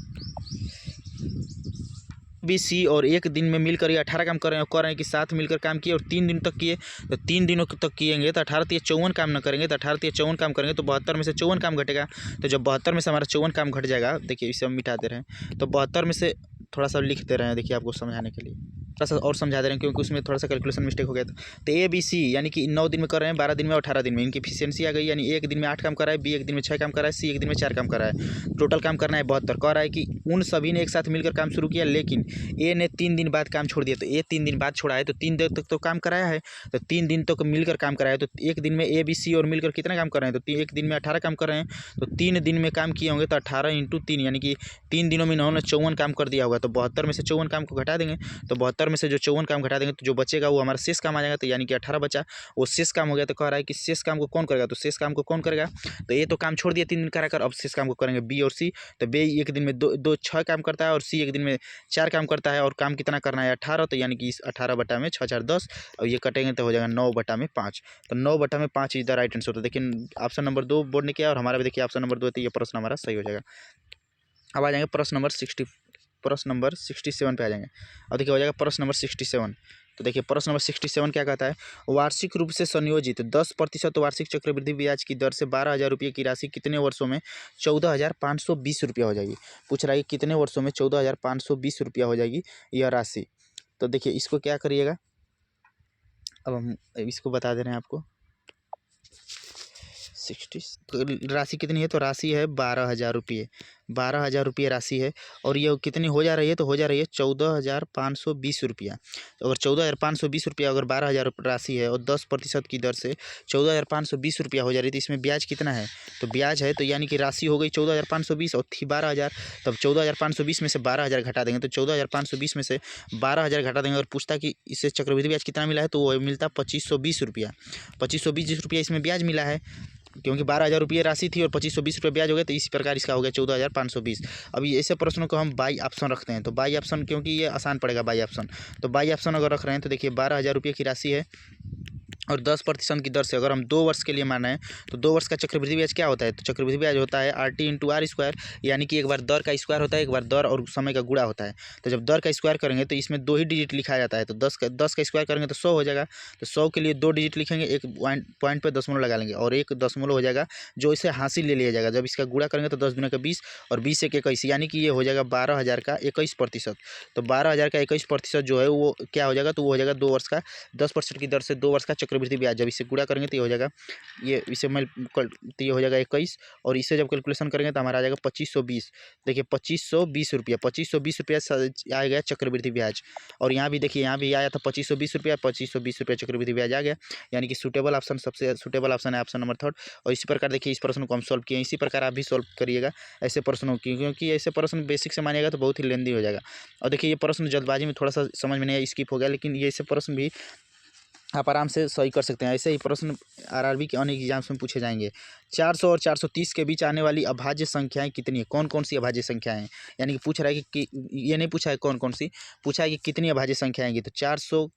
B, C और एक दिन में मिलकर ये 18 काम कर रहे हैं, कह रहे हैं कि साथ मिलकर काम किए और 3 दिन तक किए। तो 3 दिनों तक किएंगे तो 18 × 54 काम न करेंगे, तो 18 × 54 काम करेंगे तो 72 में से 54 काम घटेगा। तो जब 72 में से हमारा 54 काम घट जाएगा, देखिए इसे हम मिटा दे रहे हैं, तो 72 में से थोड़ा सा लिख दे रहे हैं, देखिए आपको समझाने के लिए थोड़ा सा और समझा दे रहे हैं, क्योंकि उसमें थोड़ा सा कैलकुलेशन मिस्टेक हो गया था। तो A, B, C यानी कि 9 दिन में कर रहे हैं, 12 दिन में और 18 दिन में, इनकी एफिशिएंसी आ गई। यानी एक दिन में 8 काम कर रहा है, B एक दिन में 6 काम कर रहा है, C एक दिन में 4 काम कर रहा है। टोटल काम करना है 72। कह रहा है कि उन सभी ने एक साथ मिलकर काम शुरू किया, लेकिन A ने 3 दिन बाद काम छोड़ दिया। तो A 3 दिन बाद छोड़ा है, तो 3 दिन तक तो काम कराया है, तो 3 दिन तक मिलकर काम कराया है। तो एक दिन में A, B, C और मिलकर कितना काम कर रहे हैं, तो एक दिन में 18 काम कर रहे हैं। तो 3 दिन में काम किए होंगे, तो 18 × 3, यानी कि 3 दिनों में इन्होंने 54 काम कर दिया होगा। तो 72 में से 54 काम को घटा देंगे, तो 72 70 में से जो 54 काम घटा देंगे तो जो बचेगा वो हमारा शेष काम आ जाएगा। तो यानी कि 18 बचा, वो शेष काम हो गया। तो कह रहा है कि शेष काम को कौन करेगा, तो शेष काम को कौन करेगा, तो ये तो काम छोड़ दिया 3 दिन कराकर, अब शेष काम को करेंगे बी और सी। तो बी एक दिन में दो 6 काम करता है और सी एक दिन में 4 काम करता है, और काम कितना करना है 18। तो यानी कि इस 18 बटा में 6 4 10, और ये कटेंगे तो हो जाएगा 9 बटा में 5। तो 9 बटा में 5 इज द राइट आंसर। तो देखिए ऑप्शन नंबर 2 बोर्ड ने किया और हमारा भी देखिए ऑप्शन नंबर 2, तो ये प्रश्न हमारा सही हो जाएगा। अब आ जाएंगे प्रश्न नंबर 67 पे आ जाएंगे। अब देखिए हो जाएगा प्रश्न नंबर 67। तो देखिए प्रश्न नंबर 67 क्या कहता है, वार्षिक रूप से संयोजित 10% वार्षिक चक्रवृद्धि ब्याज की दर से 12,000 रुपये की राशि कितने वर्षों में 14,520 रुपया हो जाएगी। पूछ रहा है कि कितने वर्षों में 14,520 रुपया हो जाएगी यह राशि। तो देखिए इसको क्या करिएगा, अब हम इसको बता दे रहे हैं आपको। 60 तो राशि कितनी है, तो राशि है 12,000 रुपये। 12,000 रुपये राशि है, और ये कितनी हो जा रही है, तो हो जा रही है 14,520 रुपया। अगर 14,520 रुपया अगर 12,000 राशि है और 10% की दर से 14,520 रुपया हो जा रही है, तो इसमें ब्याज कितना है, तो ब्याज है, तो यानी कि राशि हो गई 14,520 और थी 12,000। तब 14,520 में से 12,000 घटा देंगे, तो 14,520 में से 12,000 घटा देंगे, और पूछता कि इससे चक्रवृद्धि ब्याज कितना मिला है, तो वो मिलता 2,520 रुपया। 2,520 रुपया इसमें ब्याज मिला है, क्योंकि 12,000 रुपये राशि थी और 2,520 रुपये ब्याज हो गया, तो इसी प्रकार इसका हो गया 14,520। अभी ऐसे प्रश्नों को हम बाई ऑप्शन रखते हैं, तो बाई ऑप्शन क्योंकि ये आसान पड़ेगा बाई ऑप्शन। तो बाई ऑप्शन अगर रख रहे हैं तो देखिए 12,000 रुपये की राशि है और 10% की दर से अगर हम 2 वर्ष के लिए माना है, तो 2 वर्ष का चक्रवृद्धि ब्याज क्या होता है, तो चक्रवृद्धि ब्याज होता है RT इंटू आर स्क्वायर, यानी कि एक बार दर का स्क्वायर होता है, एक बार दर और समय का गुणा होता है। तो जब दर का स्क्वायर करेंगे तो इसमें 2 ही डिजिट लिखा जाता है, तो 10 का स्क्वायर करेंगे तो 100 हो जाएगा। तो 100 के लिए 2 डिजिट लिखेंगे, एक पॉइंट पे दशमलव लगा लेंगे और एक दशमलव हो जाएगा जो इसे हासिल ले लिया जाएगा। जब इसका गुणा करेंगे तो 10 दूना का 20 और 20 एक 21, यानी कि ये हो जाएगा 12,000 का 21%। तो 12,000 का 21% जो है वो क्या हो जाएगा, तो वो हो जाएगा 2 वर्ष का 10% की दर से 2 वर्ष का चक्रवृद्धि ब्याज। जब इसे गुणा करेंगे तो ये हो जाएगा, ये इसे तो ये हो जाएगा 21, और इसे जब कैलकुलेशन करेंगे तो हमारा आ जाएगा 2,520। देखिए 2,520 रुपया, 2,520 रुपया आ गया चक्रवृद्धि ब्याज। और यहाँ भी देखिए, यहाँ भी आया था 2,520 रुपया, 2,520 रुपया चक्रवृद्धि ब्याज आ गया, यानी कि सूटेबल ऑप्शन सबसे सूटेबल ऑप्शन है ऑप्शन नंबर 3। और इसी प्रकार देखिए इस प्रश्न को हम सॉल्व किए, इसी प्रकार आप भी सॉल्व करिएगा ऐसे प्रश्नों की, क्योंकि ऐसे प्रश्न बेसिक से मानिएगा तो बहुत ही लेंदी हो जाएगा। और देखिए ये प्रश्न जल्दबाजी में थोड़ा सा समझ में नहीं आया, स्किप हो गया, लेकिन ये ऐसे प्रश्न भी आप आराम से सही कर सकते हैं। ऐसे ही प्रश्न आरआरबी के अनेक एग्जाम्स में पूछे जाएंगे। 400 और 430 के बीच आने वाली अभाज्य संख्याएं कितनी है, कौन कौन सी अभाज्य संख्याएं हैं, यानी कि पूछ रहा है कि ये नहीं पूछा है कौन कौन सी, पूछा है कि कितनी अभाज्य संख्याएं आएंगी। तो 400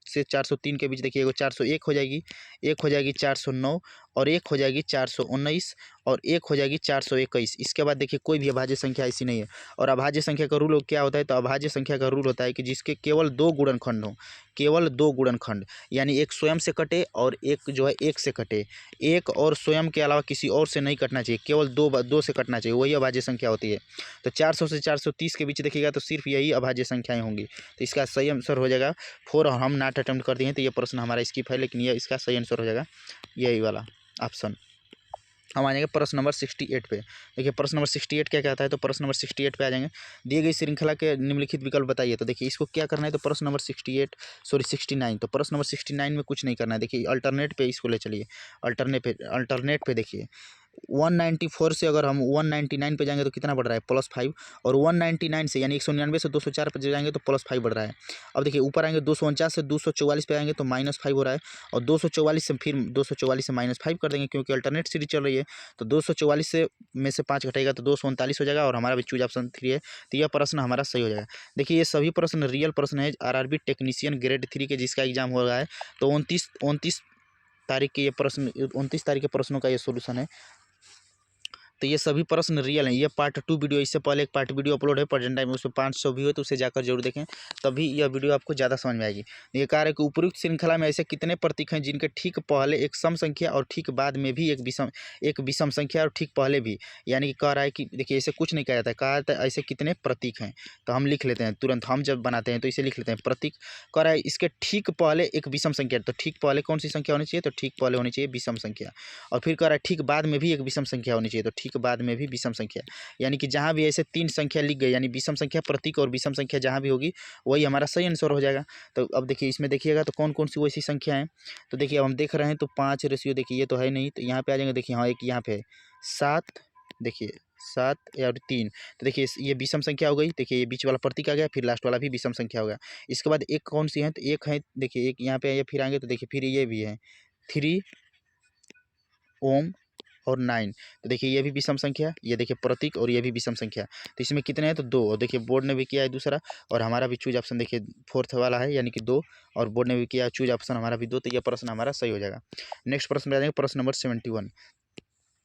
से 403 के बीच देखिए 401 हो जाएगी, एक हो जाएगी 409, और एक हो जाएगी 419, और एक हो जाएगी 421। इसके बाद देखिए कोई भी अभाज्य संख्या ऐसी नहीं है। और अभाज्य संख्या का रूल क्या होता है, तो अभाज्य संख्या का रूल होता है कि जिसके केवल 2 गुणनखंड हो, केवल 2 गुणनखंड, यानी एक स्वयं से कटे और एक जो है एक से कटे, एक और स्वयं के अलावा किसी और से नहीं कटना चाहिए, केवल दो से कटना चाहिए, वही अभाज्य संख्या होती है। तो 400 से 430 के बीच देखिएगा तो सिर्फ यही अभाज्य संख्याएं होंगी। तो इसका सही आंसर हो जाएगा 4, और हम नॉट अटेम्प्ट कर दिए तो ये प्रश्न हमारा स्किप है, लेकिन ये इसका सही आंसर हो जाएगा यही वाला ऑप्शन। हम आ जाएंगे प्रश्न नंबर 68 पे। देखिए प्रश्न नंबर 68 क्या कहता है, तो प्रश्न नंबर 68 पे आ जाएंगे, दिए गई श्रृंखला के निम्नलिखित विकल्प बताइए। तो देखिए इसको क्या करना है, तो प्रश्न नंबर 69, तो प्रश्न नंबर 69 में कुछ नहीं करना है। देखिए अल्टरनेट पे इसको ले चलिए, अल्टरनेट पे देखिए 194 से अगर हम 199 पे जाएंगे तो कितना बढ़ रहा है, +5, और 199 से यानी 199 से 204 पे जाएंगे तो +5 बढ़ रहा है। अब देखिए ऊपर आएंगे 249 से 244 पे आएंगे तो -5 हो रहा है, और 244 से फिर 244 से -5 कर देंगे, क्योंकि अल्टरनेट सीरीज चल रही है। तो 244 से में से 5 घटेगा तो 239 हो जाएगा, और हमारा भी चूज ऑप्शन 3 है, तो यह प्रश्न हमारा सही हो जाएगा। देखिए ये सभी प्रश्न रियल प्रश्न है आरआरबी टेक्नीशियन ग्रेड 3 के, जिसका एग्जाम हो रहा है। तो 29 तारीख के ये प्रश्न, 29 तारीख के प्रश्नों का ये सोल्यूशन है। तो ये सभी प्रश्न रियल हैं। ये पार्ट 2 वीडियो, इससे पहले एक पार्ट वीडियो अपलोड है प्रेजेंट टाइम में, उसमें 500 व्यू है, तो उसे जाकर जरूर देखें, तभी यह वीडियो आपको ज़्यादा समझ में आएगी। ये कह रहा है कि उपयुक्त श्रृंखला में ऐसे कितने प्रतीक हैं जिनके ठीक पहले एक सम संख्या और ठीक बाद में भी एक विषम संख्या और ठीक पहले भी, यानी कि कह रहा है कि देखिए ऐसे कुछ नहीं कहा जाता है, कहा जाता है ऐसे कितने प्रतीक हैं। तो हम लिख लेते हैं तुरंत, हम जब बनाते हैं तो इसे लिख लेते हैं प्रतीक। कह रहा है इसके ठीक पहले एक विषम संख्या, तो ठीक पहले कौन सी संख्या होनी चाहिए, तो ठीक पहले होनी चाहिए विषम संख्या। और फिर कह रहा है ठीक बाद में भी एक विषम संख्या होनी चाहिए, तो ठीक बाद में भी विषम संख्या, यानी कि जहां भी ऐसे 3 संख्या लिख गए, यानी विषम संख्या, प्रतीक और विषम संख्या जहां भी होगी वही हमारा सही आंसर हो जाएगा। तो अब देखिए इसमें देखिएगा तो कौन कौन सी वैसी संख्या है। तो देखिए अब हम देख रहे हैं तो 5 रेशियो, देखिए ये तो है नहीं, तो यहाँ पे आ जाएंगे। देखिए हाँ एक यहाँ पे 7, देखिए 7 और 3। तो देखिए ये विषम संख्या हो गई। देखिए ये बीच वाला प्रतीक आ गया, फिर लास्ट वाला भी विषम संख्या हो गया। इसके बाद एक कौन सी है, तो एक है, देखिए एक यहाँ पे ये फिर आएंगे तो देखिए फिर ये भी है 3 ओम और 9। तो देखिए ये भी विषम संख्या, ये देखिए प्रतीक, और ये भी विषम संख्या। तो इसमें कितने हैं, तो 2। और देखिए बोर्ड ने भी किया है दूसरा, और हमारा भी चूज ऑप्शन देखिए फोर्थ वाला है, यानी कि 2, और बोर्ड ने भी किया चूज ऑप्शन हमारा भी 2। तो ये प्रश्न हमारा सही हो जाएगा। नेक्स्ट प्रश्न पे आ जाएंगे, प्रश्न नंबर 71।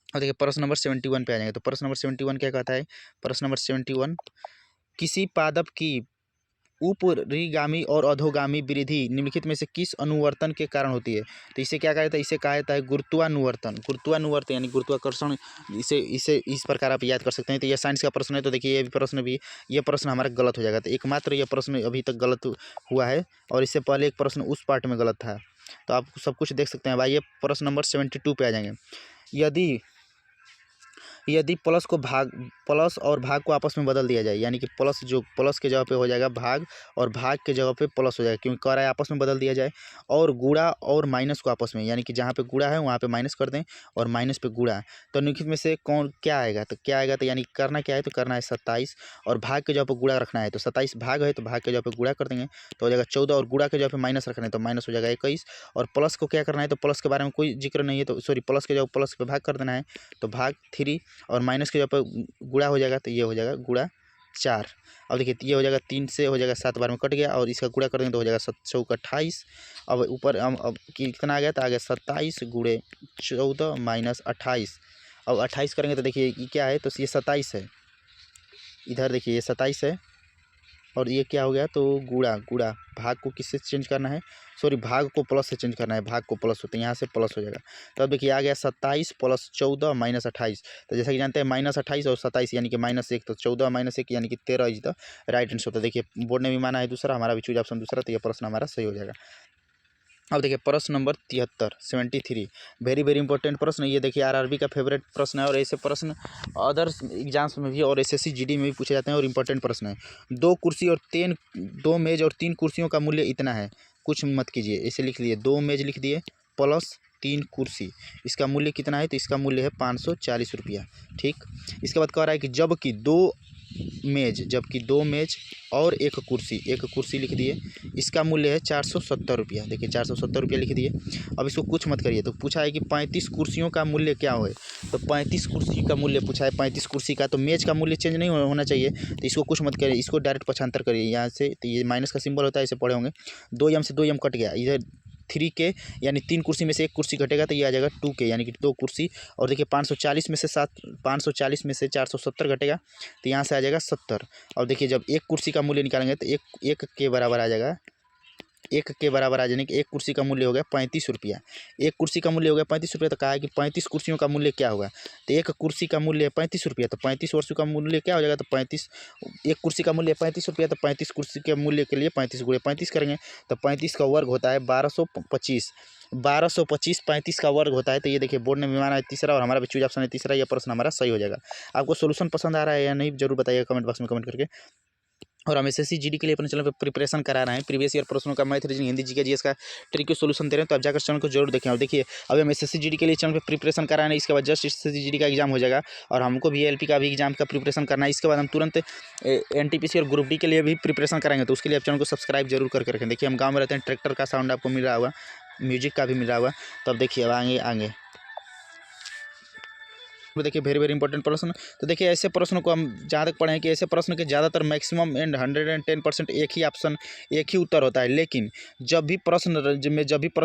और देखिए प्रश्न नंबर 71 पे आ जाएंगे। तो प्रश्न नंबर 71 क्या कहता है, प्रश्न नंबर 71, किसी पादप की ऊपरीगामी और अधोगामी वृद्धि निम्नलिखित में से किस अनुवर्तन के कारण होती है। तो इसे क्या कहा जाता है, इसे कहा जाता है गुरुत्वानुवर्तन। गुरुत्वानुवर्तन यानी गुरुत्वाकर्षण, इसे इसे इस प्रकार आप याद कर सकते हैं। तो यह साइंस का प्रश्न है। तो देखिए ये भी प्रश्न भी, ये प्रश्न हमारा गलत हो जाएगा। तो एकमात्र यह प्रश्न अभी तक गलत हुआ है, और इससे पहले एक प्रश्न उस पार्ट में गलत था। तो आप सब कुछ देख सकते हैं भाई। ये प्रश्न नंबर 72 पे आ जाएंगे। यदि यदि प्लस और भाग को आपस में बदल दिया जाए, यानी कि प्लस जो प्लस के जगह पे हो जाएगा भाग, और भाग के जगह पे प्लस हो जाएगा, क्योंकि कह रहा है आपस में बदल दिया जाए। और गुणा और माइनस को आपस में, यानी कि जहाँ पे गुणा है वहाँ पे माइनस कर दें, और माइनस पे गुणा। तो निम्नलिखित में से कौन क्या आएगा, तो क्या आएगा, तो यानी करना क्या है, तो करना है 27, और भाग के जगह पर गुणा रखना है। तो 27 भाग है, तो भाग के जगह पर गुणा कर देंगे तो हो जाएगा 14, और गुणा के जगह पर माइनस रखना है तो माइनस हो जाएगा 21। और प्लस को क्या करना है, तो प्लस के बारे में कोई जिक्र नहीं है, तो सॉरी प्लस के जगह प्लस पे भाग कर देना है, तो भाग 3, और माइनस के जगह पर गुणा हो जाएगा, तो ये हो जाएगा गुणा 4। अब देखिए ये हो जाएगा 3 से हो जाएगा 7 बार में कट गया, और इसका गुणा कर देंगे तो हो जाएगा 7 चौक 28। अब ऊपर अब कितना आ गया, तो आ गया 27 गुणे 14 माइनस 28। अब 28 करेंगे तो देखिए ये क्या है, तो ये 27 है। इधर देखिए ये 27 है, और ये क्या हो गया, तो गुणा गुणा भाग को किससे चेंज करना है, सॉरी भाग को प्लस से चेंज करना है, भाग को प्लस होते हैं, यहाँ से प्लस हो जाएगा। तो अब देखिए आ गया 27 प्लस 14 माइनस 28। तो जैसा कि जानते हैं माइनस 28 और 27 यानी कि -1, तो 14 माइनस 1 यानी कि 13 इज द राइट आंसर। तो देखिए बोर्ड ने भी माना है दूसरा, हमारा भी चूज ऑप्शन दूसरा, तो ये प्रश्न हमारा सही हो जाएगा। अब देखिए प्रश्न नंबर 73 73, वेरी वेरी इंपॉर्टेंट प्रश्न। ये देखिए आरआरबी का फेवरेट प्रश्न है, और ऐसे प्रश्न अदर्स एग्जाम्स में भी और एसएससी जीडी में भी पूछे जाते हैं, और इंपॉर्टेंट प्रश्न है। 2 मेज और 3 कुर्सियों का मूल्य इतना है, कुछ मत कीजिए, ऐसे लिख लिए 2 मेज लिख दिए प्लस 3 कुर्सी, इसका मूल्य कितना है, तो इसका मूल्य है 540 रुपया। ठीक, इसके बाद कह रहा है कि जबकि दो मेज और एक कुर्सी लिख दिए, इसका मूल्य है 470 रुपया। देखिए 470 रुपया लिख दिए। अब इसको कुछ मत करिए, तो पूछा है कि 35 कुर्सियों का मूल्य क्या हो, तो 35 कुर्सी का मूल्य पूछा है, 35 कुर्सी का, तो मेज का मूल्य चेंज नहीं होना चाहिए, तो इसको कुछ मत करिए, इसको डायरेक्ट पक्षांतर करिए यहाँ से। तो ये माइनस का सिंबल होता है, इसे पढ़े होंगे। 2m से 2m कट गया, इधर 3k यानी 3 कुर्सी में से 1 कुर्सी घटेगा, तो ये आ जाएगा 2k यानी कि 2 कुर्सी। और देखिए 540 में से 470 घटेगा, तो यहाँ से आ जाएगा 70। और देखिए जब एक कुर्सी का मूल्य निकालेंगे तो एक के बराबर आ जाएगा, यानी कि एक कुर्सी का मूल्य हो गया 35 रुपया। एक कुर्सी का मूल्य हो गया 35 रुपया, तो कहा है कि 35 कुर्सियों का मूल्य क्या होगा, तो एक कुर्सी का मूल्य है 35 रुपया, तो 35 वर्षों का मूल्य क्या हो जाएगा, तो 35, एक कुर्सी का मूल्य 35 रुपया, तो 35 कुर्सी के मूल्य के लिए 35 गुणे 35 करेंगे, तो 35 का वर्ग होता है 1225। 35 का वर्ग होता है। तो ये देखिए बोर्ड ने भी माना है तीसरा, और हमारा भी चूज ऑप्शन है तीसरा, यह प्रश्न हमारा सही हो जाएगा। आपको सोल्यूशन पसंद आ रहा है या नहीं, जरूर बताइएगा कमेंट बॉक्स में कमेंट करके। और हम एसएससी जीडी के लिए अपने चैनल पर प्रिपरेशन करा रहे हैं, प्रीवियस ईयर प्रश्नों का math, reasoning, Hindi, GK, GS का ट्रिक सोल्यूशन दे रहे हैं, तो आप जाकर चैनल को जरूर देखें। और देखिए अभी हम एसएससी जीडी के लिए चैनल पर प्रिपरेशन करा रहे हैं, इसके बाद जस्ट एसएससी जीडी का एग्जाम हो जाएगा, और हमको भी एलपी का भी एग्जाम का प्रिपरेशन करना है। इसके बाद हम तुरंत एनटीपीसी और ग्रुप डी के लिए भी प्रिपरेशन कराएंगे, तो उसके लिए आप चैनल को सब्सक्राइब जरूर करके रखें। देखिए हम गाँव में रहते हैं, ट्रैक्टर का साउंड आपको मिल रहा होगा, म्यूजिक का भी मिल रहा होगा, तो अब देखिए अब आगे तो देखिए वेरी वेरी इंपॉर्टेंट प्रश्न। तो देखिए ऐसे प्रश्नों को हम जहाँ तक पढ़े हैं कि ऐसे प्रश्न के ज़्यादातर मैक्सिमम एंड 110% एक ही ऑप्शन, एक ही उत्तर होता है। लेकिन जब भी प्रश्न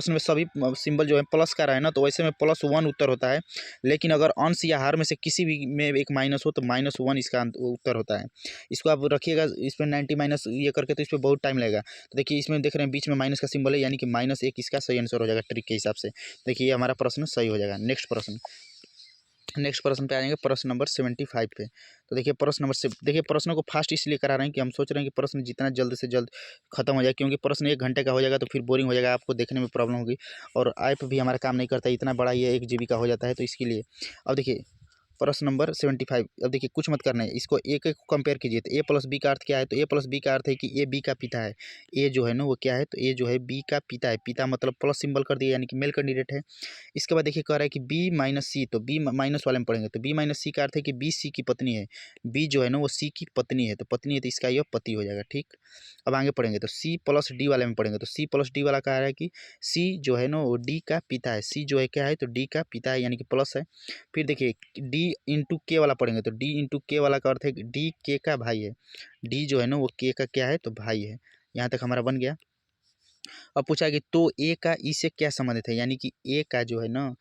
में सभी सिंबल जो है प्लस का रहे ना, तो वैसे में +1 उत्तर होता है। लेकिन अगर अंश या हार में से किसी भी में एक माइनस हो, तो -1 इसका उत्तर होता है। इसको आप रखिएगा, इसमें 90 माइनस ये करके, तो इस पर बहुत टाइम लगेगा। तो देखिए इसमें देख रहे हैं बीच में माइनस का सिंबल है, यानी कि -1 इसका सही आंसर हो जाएगा ट्रिक के हिसाब से। देखिए ये हमारा प्रश्न सही हो जाएगा। नेक्स्ट प्रश्न पे आ जाएंगे, प्रश्न नंबर 75 पे। तो देखिए देखिए प्रश्न को फास्ट इसलिए करा रहे हैं कि हम सोच रहे हैं कि प्रश्न जितना जल्द से जल्द खत्म हो जाए, क्योंकि प्रश्न 1 घंटे का हो जाएगा तो फिर बोरिंग हो जाएगा, आपको देखने में प्रॉब्लम होगी, और ऐप भी हमारा काम नहीं करता, इतना बड़ा ये 1 GB का हो जाता है, तो इसके लिए अब देखिए प्रश्न नंबर 75। अब देखिए कुछ मत करना है, इसको एक एक कंपेयर कीजिए। तो ए प्लस बी का अर्थ क्या है, तो ए प्लस बी का अर्थ है कि ए बी का पिता है। ए जो है ना वो क्या है, तो ए जो है बी का पिता है। पिता मतलब प्लस सिंबल कर दिया, यानी कि मेल कैंडिडेट है। इसके बाद देखिए कह रहा है कि बी माइनस सी, तो बी माइनस वाले में पढ़ेंगे, तो बी माइनस सी का अर्थ है कि बी सी की पत्नी है। बी जो है ना वो सी की पत्नी है, तो पत्नी है तो इसका यह पति हो जाएगा। ठीक, अब आगे पढ़ेंगे तो सी प्लस डी वाले में पढ़ेंगे, तो सी प्लस डी वाला कह रहा है कि सी जो है ना वो डी का पिता है। सी जो है क्या है, तो डी का पिता है, यानी कि प्लस है। फिर देखिए डी इंटू के वाला पढ़ेंगे, तो डी इंटू के वाला का अर्थ है कि डी के का भाई है। डी जो है ना वो के का क्या है, तो भाई है। यहाँ तक हमारा बन गया। अब पूछा कि तो ए का ई से क्या संबंधित है, यानी कि ए का जो है ना,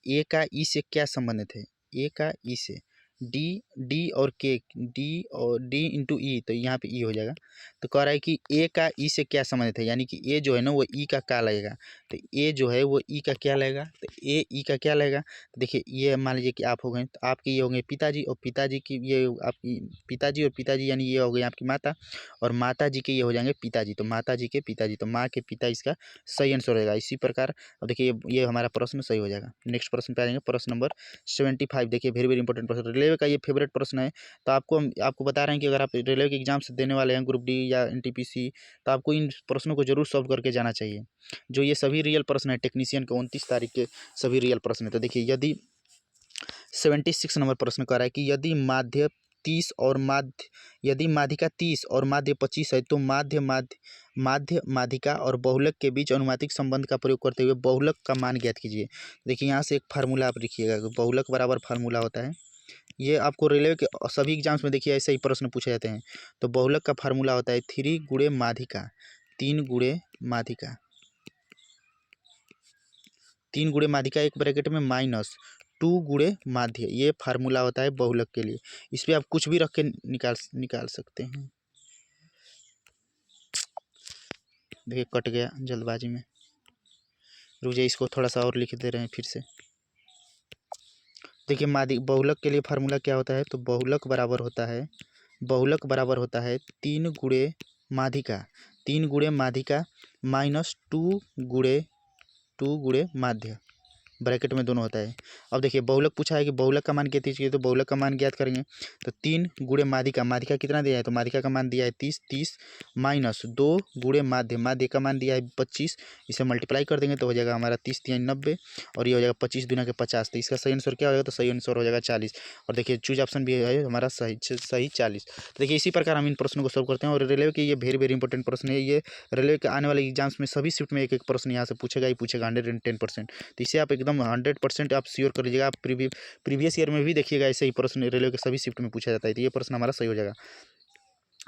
ए का ई से क्या संबंधित है, ए का ई से डी, डी और के, डी इंटू ई, तो यहाँ पे ई हो जाएगा। तो कह रहा है कि ए का ई से क्या संबंधित है, यानी कि ए जो है ना वो ई का क्या लगेगा, तो ए जो है वो ई का क्या लगेगा, तो ए ई का क्या लगेगा। तो देखिए ये मान लीजिए कि आप हो गए, तो आपके ये हो गए पिताजी, और पिताजी की ये आपकी पिताजी, और पिताजी यानी ये हो गई आपकी माता, और माता जी के ये हो जाएंगे पिताजी, तो माता जी के पिताजी, तो माँ के पिता इसका सही आंसर रहेगा। इसी प्रकार अब देखिए ये हमारा प्रश्न सही हो जाएगा। नेक्स्ट प्रश्न पे आ जाएंगे, प्रश्न नंबर 75। देखिए वेरी वेरी इंपॉर्टेंट प्रश्न, रेलवे का ये फेवरेट प्रश्न है। तो आपको बता रहे हैं कि अगर आप रेलवे के एग्जाम से देने वाले हैं ग्रुप डी या एनटीपीसी, तो आपको इन प्रश्नों को जरूर सॉल्व करके जाना चाहिए। जो ये सभी रियल प्रश्न है, टेक्नीशियन के 29 तारीख के सभी रियल प्रश्न है। तो देखिए यदि 76 नंबर प्रश्न कर रहा है कि यदि माध्य 30 और यदि माध्यिका 30 और माध्य 25 है, तो माध्य माध्यिका और बहुलक के बीच अनुपातिक संबंध का प्रयोग करते हुए बहुलक का मान ज्ञात कीजिए। देखिए यहाँ से एक फार्मूला आप लिखिएगा, बहुलक बराबर फार्मूला होता है। ये आपको रेलवे के सभी एग्जाम्स में देखिए ऐसे ही प्रश्न पूछे जाते हैं। तो बहुलक का फार्मूला होता है 3 गुणे माध्यिका, 3 गुणे माध्यिका, 3 गुणे माध्यिका एक ब्रैकेट में माइनस 2 गुणे माध्य, ये फार्मूला होता है बहुलक के लिए। इस पर आप कुछ भी रख के निकाल सकते हैं। देखिए कट गया जल्दबाजी में, रुक जाइए, इसको थोड़ा सा और लिख दे रहे हैं फिर से। देखिए बहुलक के लिए फार्मूला क्या होता है, तो बहुलक बराबर होता है 3 गुणे माध्यिका, 3 गुणे माध्यिका माइनस 2 गुणे माध्य, ब्रैकेट में दोनों होता है। अब देखिए बहुलक पूछा है कि बहुलक का मान ज्ञात कीजिए, तो बहुलक का मान ज्ञात करेंगे। तो 3 गुणे माध्यिका, माध्यिका कितना दिया है, तो माध्यिका का मान दिया है 30 माइनस 2 गुणे माध्य का मान दिया है 25। इसे मल्टीप्लाई कर देंगे तो हो जाएगा हमारा 30 3 90, और ये हो जाएगा 25 दूना के 50। तो इसका सही आंसर क्या हो जाएगा, तो सही आंसर हो जाएगा 40। और देखिए चूज ऑप्शन भी है हमारा सही 40। तो देखिए इसी प्रकार हम इन प्रश्नों को सॉल्व करते हैं। और रेलवे के ये वेरी वेरी इंपॉर्टेंट प्रश्न है। ये रेलवे के आने वाले एग्जाम्स में सभी शिफ्ट में एक एक प्रश्न यहाँ से पूछेगा ही पूछेगा 110%। तो इसे आप एकदम 100% आप श्योर कर लीजिएगा। आप प्रीवियस ईयर में भी देखिएगा ऐसे ही प्रश्न रेलवे के सभी शिफ्ट में पूछा जाता है। तो ये प्रश्न हमारा सही हो जाएगा।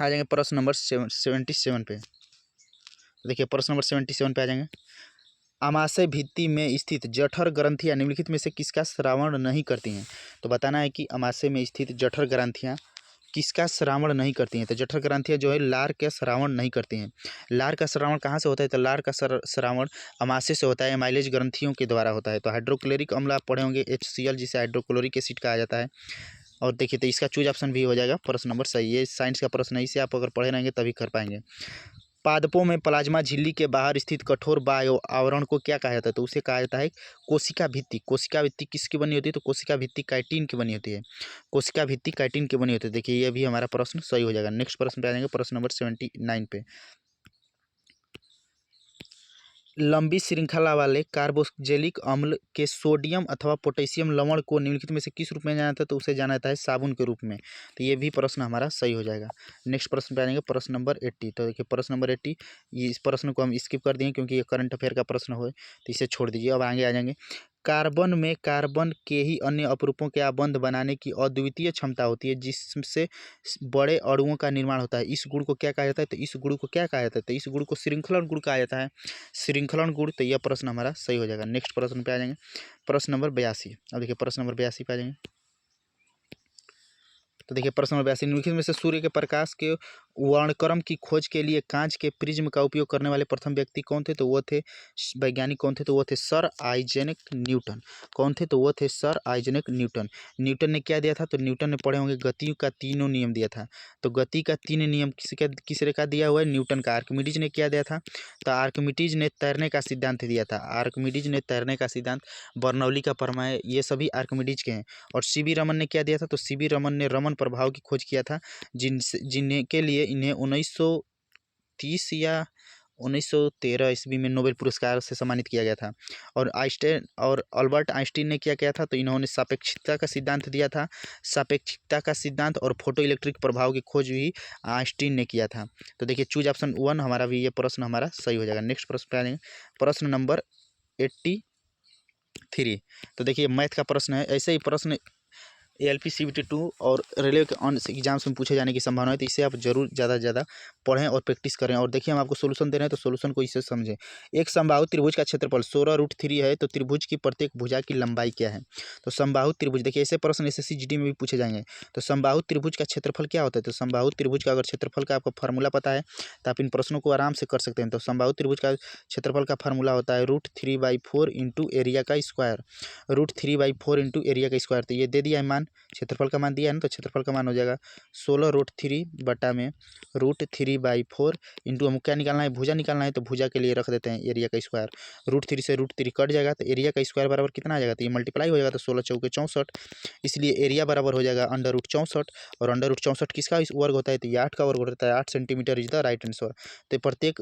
आ जाएंगे प्रश्न नंबर 77 पे। तो देखिए प्रश्न नंबर 77 पे आ जाएंगे। आमाशय भित्ति में स्थित जठर ग्रंथियां निम्नलिखित में से किसका श्रावण नहीं करती हैं। तो बताना है कि आमाशय में स्थित जठर ग्रंथियां किसका श्रावण नहीं करती हैं। तो जठर ग्रंथियां जो है लार का श्रावण नहीं करती हैं। लार का श्रावण कहाँ से होता है, तो लार का श्रावण आमाशय से होता है, एमाइलेज ग्रंथियों के द्वारा होता है। तो हाइड्रोक्लोरिक अम्ल आप पढ़े होंगे HCl, जिसे हाइड्रोक्लोरिक एसिड कहा जाता है। और देखिए तो इसका चूज ऑप्शन भी हो जाएगा प्रश्न नंबर सही। ये साइंस का प्रश्न है, इसे आप अगर पढ़े रहेंगे तभी कर पाएंगे। पादपों में प्लाज्मा झिल्ली के बाहर स्थित कठोर बाह्य आवरण को क्या कहा जाता है, तो उसे कहा जाता है कोशिका भित्ति। कोशिका भित्ति किसकी बनी होती है, तो कोशिका भित्ति काइटिन की बनी होती है। कोशिका भित्ति काइटिन की बनी होती है। देखिए ये भी हमारा प्रश्न सही हो जाएगा। नेक्स्ट प्रश्न पे आ जाएंगे, प्रश्न नंबर 79 पे। लंबी श्रृंखला वाले कार्बोक्जिलिक अम्ल के सोडियम अथवा पोटेशियम लवण को निम्नलिखित में से किस रूप में जाना जाता है, तो उसे जाना जाता है साबुन के रूप में। तो ये भी प्रश्न हमारा सही हो जाएगा। नेक्स्ट प्रश्न पे आ जाएंगे, प्रश्न नंबर 80। तो देखिए प्रश्न नंबर 80, ये इस प्रश्न को हम स्किप कर देंगे क्योंकि ये करंट अफेयर का प्रश्न हो, तो इसे छोड़ दीजिए। अब आगे आ जाएंगे। कार्बन में कार्बन के ही अन्य अपरूपों के आबंध बनाने की अद्वितीय क्षमता होती है, जिससे बड़े अणुओं का निर्माण होता है। इस गुण को क्या कहा जाता है, तो इस गुण को क्या कहा जाता है, तो इस गुण को श्रृंखलन गुण कहा जाता है। श्रृंखलन गुण। तो यह प्रश्न हमारा सही हो जाएगा। नेक्स्ट प्रश्न पे आ जाएंगे, प्रश्न नंबर 82। अब देखिए प्रश्न नंबर 82 पे आ जाएंगे। तो देखिए प्रश्न नंबर 82, निम्नलिखित में से सूर्य के प्रकाश के वर्णक्रम की खोज के लिए कांच के प्रिज्म का उपयोग करने वाले प्रथम व्यक्ति कौन थे? तो वो थे वैज्ञानिक कौन थे? तो वो थे सर आइजैक न्यूटन। कौन थे? तो वो थे सर आइजैक न्यूटन। न्यूटन ने क्या दिया था? तो न्यूटन ने पढ़े होंगे गति का तीनों नियम दिया था। तो गति का तीन नियम किसने का दिया हुआ है? न्यूटन का। आर्किमिडीज ने क्या दिया था? तो आर्किमिडीज ने तैरने का सिद्धांत दिया था। आर्किमिडीज ने तैरने का सिद्धांत, बर्नौली का प्रमेय, ये सभी आर्किमिडीज के हैं। और सीवी रमन ने क्या दिया था? तो सीवी रमन ने रमन प्रभाव की खोज किया था, जिनके लिए इन्हें 1930 या 1913 ईस्वी में नोबेल पुरस्कार से सम्मानित किया गया था। और आइंस्टाइन और अल्बर्ट आइंस्टीन ने क्या किया था? तो इन्होंने सापेक्षिकता का सिद्धांत दिया था। सापेक्षिकता का सिद्धांत और फोटो इलेक्ट्रिक प्रभाव की खोज भी आइंस्टीन ने किया था। तो देखिए चूज ऑप्शन 1 हमारा भी, ये प्रश्न हमारा सही हो जाएगा। नेक्स्ट प्रश्न पे आ जाएंगे, प्रश्न नंबर 83। तो देखिए मैथ का प्रश्न है। ऐसे ही प्रश्न ALP CBT 2 और रेलवे के अन्य एग्जाम्स में पूछे जाने की संभावना है, तो इसे आप जरूर ज़्यादा से ज़्यादा पढ़ें और प्रैक्टिस करें। और देखिए हम आपको सोल्यूशन दे रहे हैं, तो सोल्यूशन को इससे समझें। एक समबाहु त्रिभुज का क्षेत्रफल 16√3 है, तो त्रिभुज की प्रत्येक भुजा की लंबाई क्या है? तो समबाहु त्रिभुज, देखिए ऐसे प्रश्न SSC GD में भी पूछे जाएंगे। तो समबाहु त्रिभुज का क्षेत्रफल क्या होता है? तो समबाहु त्रिभुज का अगर क्षेत्रफल का आपको फार्मूला पता है तो आप इन प्रश्नों को आराम से कर सकते हैं। तो समबाहु त्रिभुज का क्षेत्रफल का फार्मूला होता है √3/4 इंटू एरिया का स्क्वायर। √3/4 इंटू एरिया का स्क्वायर। तो ये दे दिया है मान, क्षेत्रफल का मान दिया है ना, तो क्षेत्रफल का मान हो जाएगा 16√3 बटा में √3/4 इंटू, हमको क्या निकालना है? भुजा निकालना है। तो भुजा के लिए रख देते हैं एरिया का स्क्वायर। √3 से √3 कट जाएगा, तो एरिया का स्क्वायर बराबर कितना आ जाएगा? तो ये मल्टीप्लाई हो जाएगा, तो 16 चौके 64, इसलिए एरिया बराबर हो जाएगा √64। और √64 किसका वर्ग होता है? तो ये 8 का वर्ग होता है। 8 centimetre is the right answer. तो प्रत्येक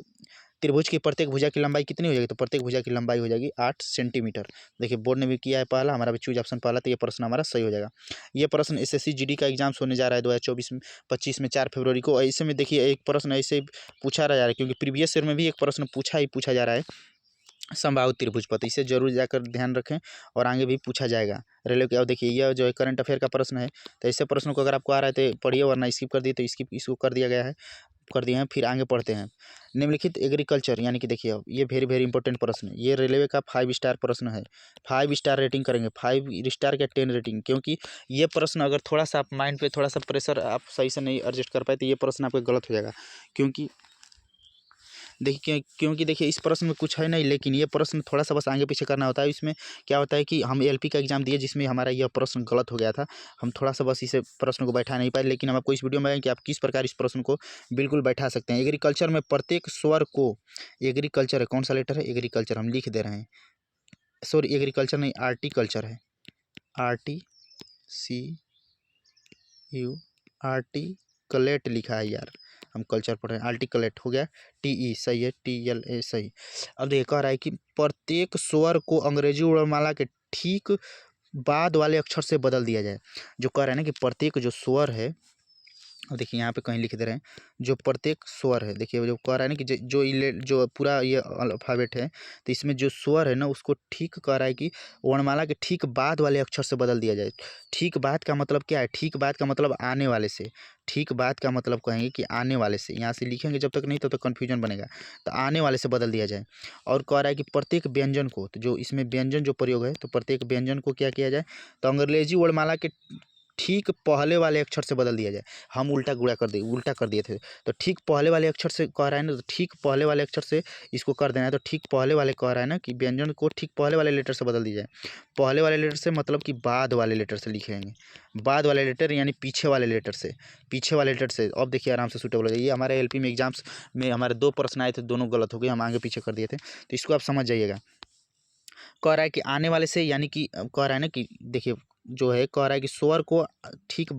त्रिभुज की प्रत्येक भुजा की लंबाई कितनी हो जाएगी? तो प्रत्येक भुजा की लंबाई हो जाएगी 8 सेंटीमीटर। देखिए बोर्ड ने भी किया है पहला, हमारा भी चूज ऑप्शन पहला, तो ये प्रश्न हमारा सही हो जाएगा। ये प्रश्न SSC GD का एग्जाम्स होने जा रहा है 2024-25 में 4 फरवरी को। ऐसे में देखिए एक प्रश्न ऐसे पूछा जा रहा है, क्योंकि प्रीवियस ईयर में भी एक प्रश्न पूछा जा रहा है समबाहु त्रिभुज पर। इसे जरूर जाकर ध्यान रखें और आगे भी पूछा जाएगा रेलवे के। और देखिए यह जो है करंट अफेयर का प्रश्न है, तो ऐसे प्रश्नों को अगर आपको आ रहा है तो पढ़िए, वरना स्किप कर दिए तो इसको कर दिया गया है, कर दिए हैं। फिर आगे पढ़ते हैं। निम्नलिखित एग्रीकल्चर, यानी कि देखिए अब ये वेरी वेरी इंपॉर्टेंट प्रश्न है। ये रेलवे का 5 स्टार प्रश्न है। 5 स्टार रेटिंग करेंगे, 5 स्टार क्या 10 रेटिंग, क्योंकि ये प्रश्न अगर थोड़ा सा आप माइंड पे थोड़ा सा प्रेशर आप सही से नहीं एडजस्ट कर पाए तो ये प्रश्न आपका गलत हो जाएगा। क्योंकि देखिए इस प्रश्न में कुछ है नहीं, लेकिन ये प्रश्न थोड़ा सा बस आगे पीछे करना होता है। इसमें क्या होता है कि हम LP का एग्जाम दिए जिसमें हमारा यह प्रश्न गलत हो गया था। हम थोड़ा सा बस इसे प्रश्न को बैठा नहीं पाए, लेकिन हम आपको इस वीडियो में बताएंगे कि आप किस प्रकार इस प्रश्न को बिल्कुल बैठा सकते हैं। एग्रीकल्चर में प्रत्येक स्वर को, एग्रीकल्चर है कौन सा लेटर है? एग्रीकल्चर हम लिख दे रहे हैं, सॉरी एग्रीकल्चर नहीं आर्टिकल्चर है, आर्टिकलेट लिखा है यार, हम कल्चर पढ़ रहे हैं। आर्टिकलेट हो गया, TE सही है, TLA सही। अब देखिए कह रहा है कि प्रत्येक स्वर को अंग्रेजी वर्णमाला के ठीक बाद वाले अक्षर से बदल दिया जाए। जो कह रहा है ना कि प्रत्येक जो स्वर है, अब देखिए यहाँ पे कहीं लिख दे रहे हैं, जो प्रत्येक स्वर है, देखिए जो कह रहा है ना कि जो पूरा ये अल्फ़ाबेट है, तो इसमें जो स्वर है ना उसको ठीक कह रहा है कि वर्णमाला के ठीक बाद वाले अक्षर से बदल दिया जाए। ठीक बाद का मतलब क्या है? ठीक बाद का मतलब आने वाले से। ठीक बाद का मतलब कहेंगे कि आने वाले से, यहाँ से लिखेंगे जब तक नहीं तब तक कन्फ्यूजन बनेगा, तो आने वाले से बदल दिया जाए। और कह रहा है कि प्रत्येक व्यंजन को, तो जो इसमें व्यंजन जो प्रयोग है, तो प्रत्येक व्यंजन को क्या किया जाए? तो अंग्रेजी वर्णमाला के ठीक पहले वाले अक्षर से बदल दिया जाए। हम उल्टा कर दिए थे, तो ठीक पहले वाले अक्षर से कह रहा है ना, तो ठीक पहले वाले अक्षर से इसको कर देना है। तो ठीक पहले वाले कह रहा है ना कि व्यंजन को ठीक पहले वाले लेटर से बदल दिया जाए। पहले वाले लेटर से मतलब कि बाद वाले लेटर से लिखेंगे, बाद वाले लेटर यानी पीछे वाले लेटर से, पीछे वाले लेटर से। अब देखिए आराम से सूटेबल हो जाए। ये हमारे LP में एग्जाम्स में हमारे 2 प्रश्न आए थे, दोनों गलत हो गए, हम आगे पीछे कर दिए थे, तो इसको आप समझ जाइएगा। कह रहा है कि आने वाले से, यानी कि कह रहा है ना कि देखिए जो है कह रहा है कि स्वर को ठीक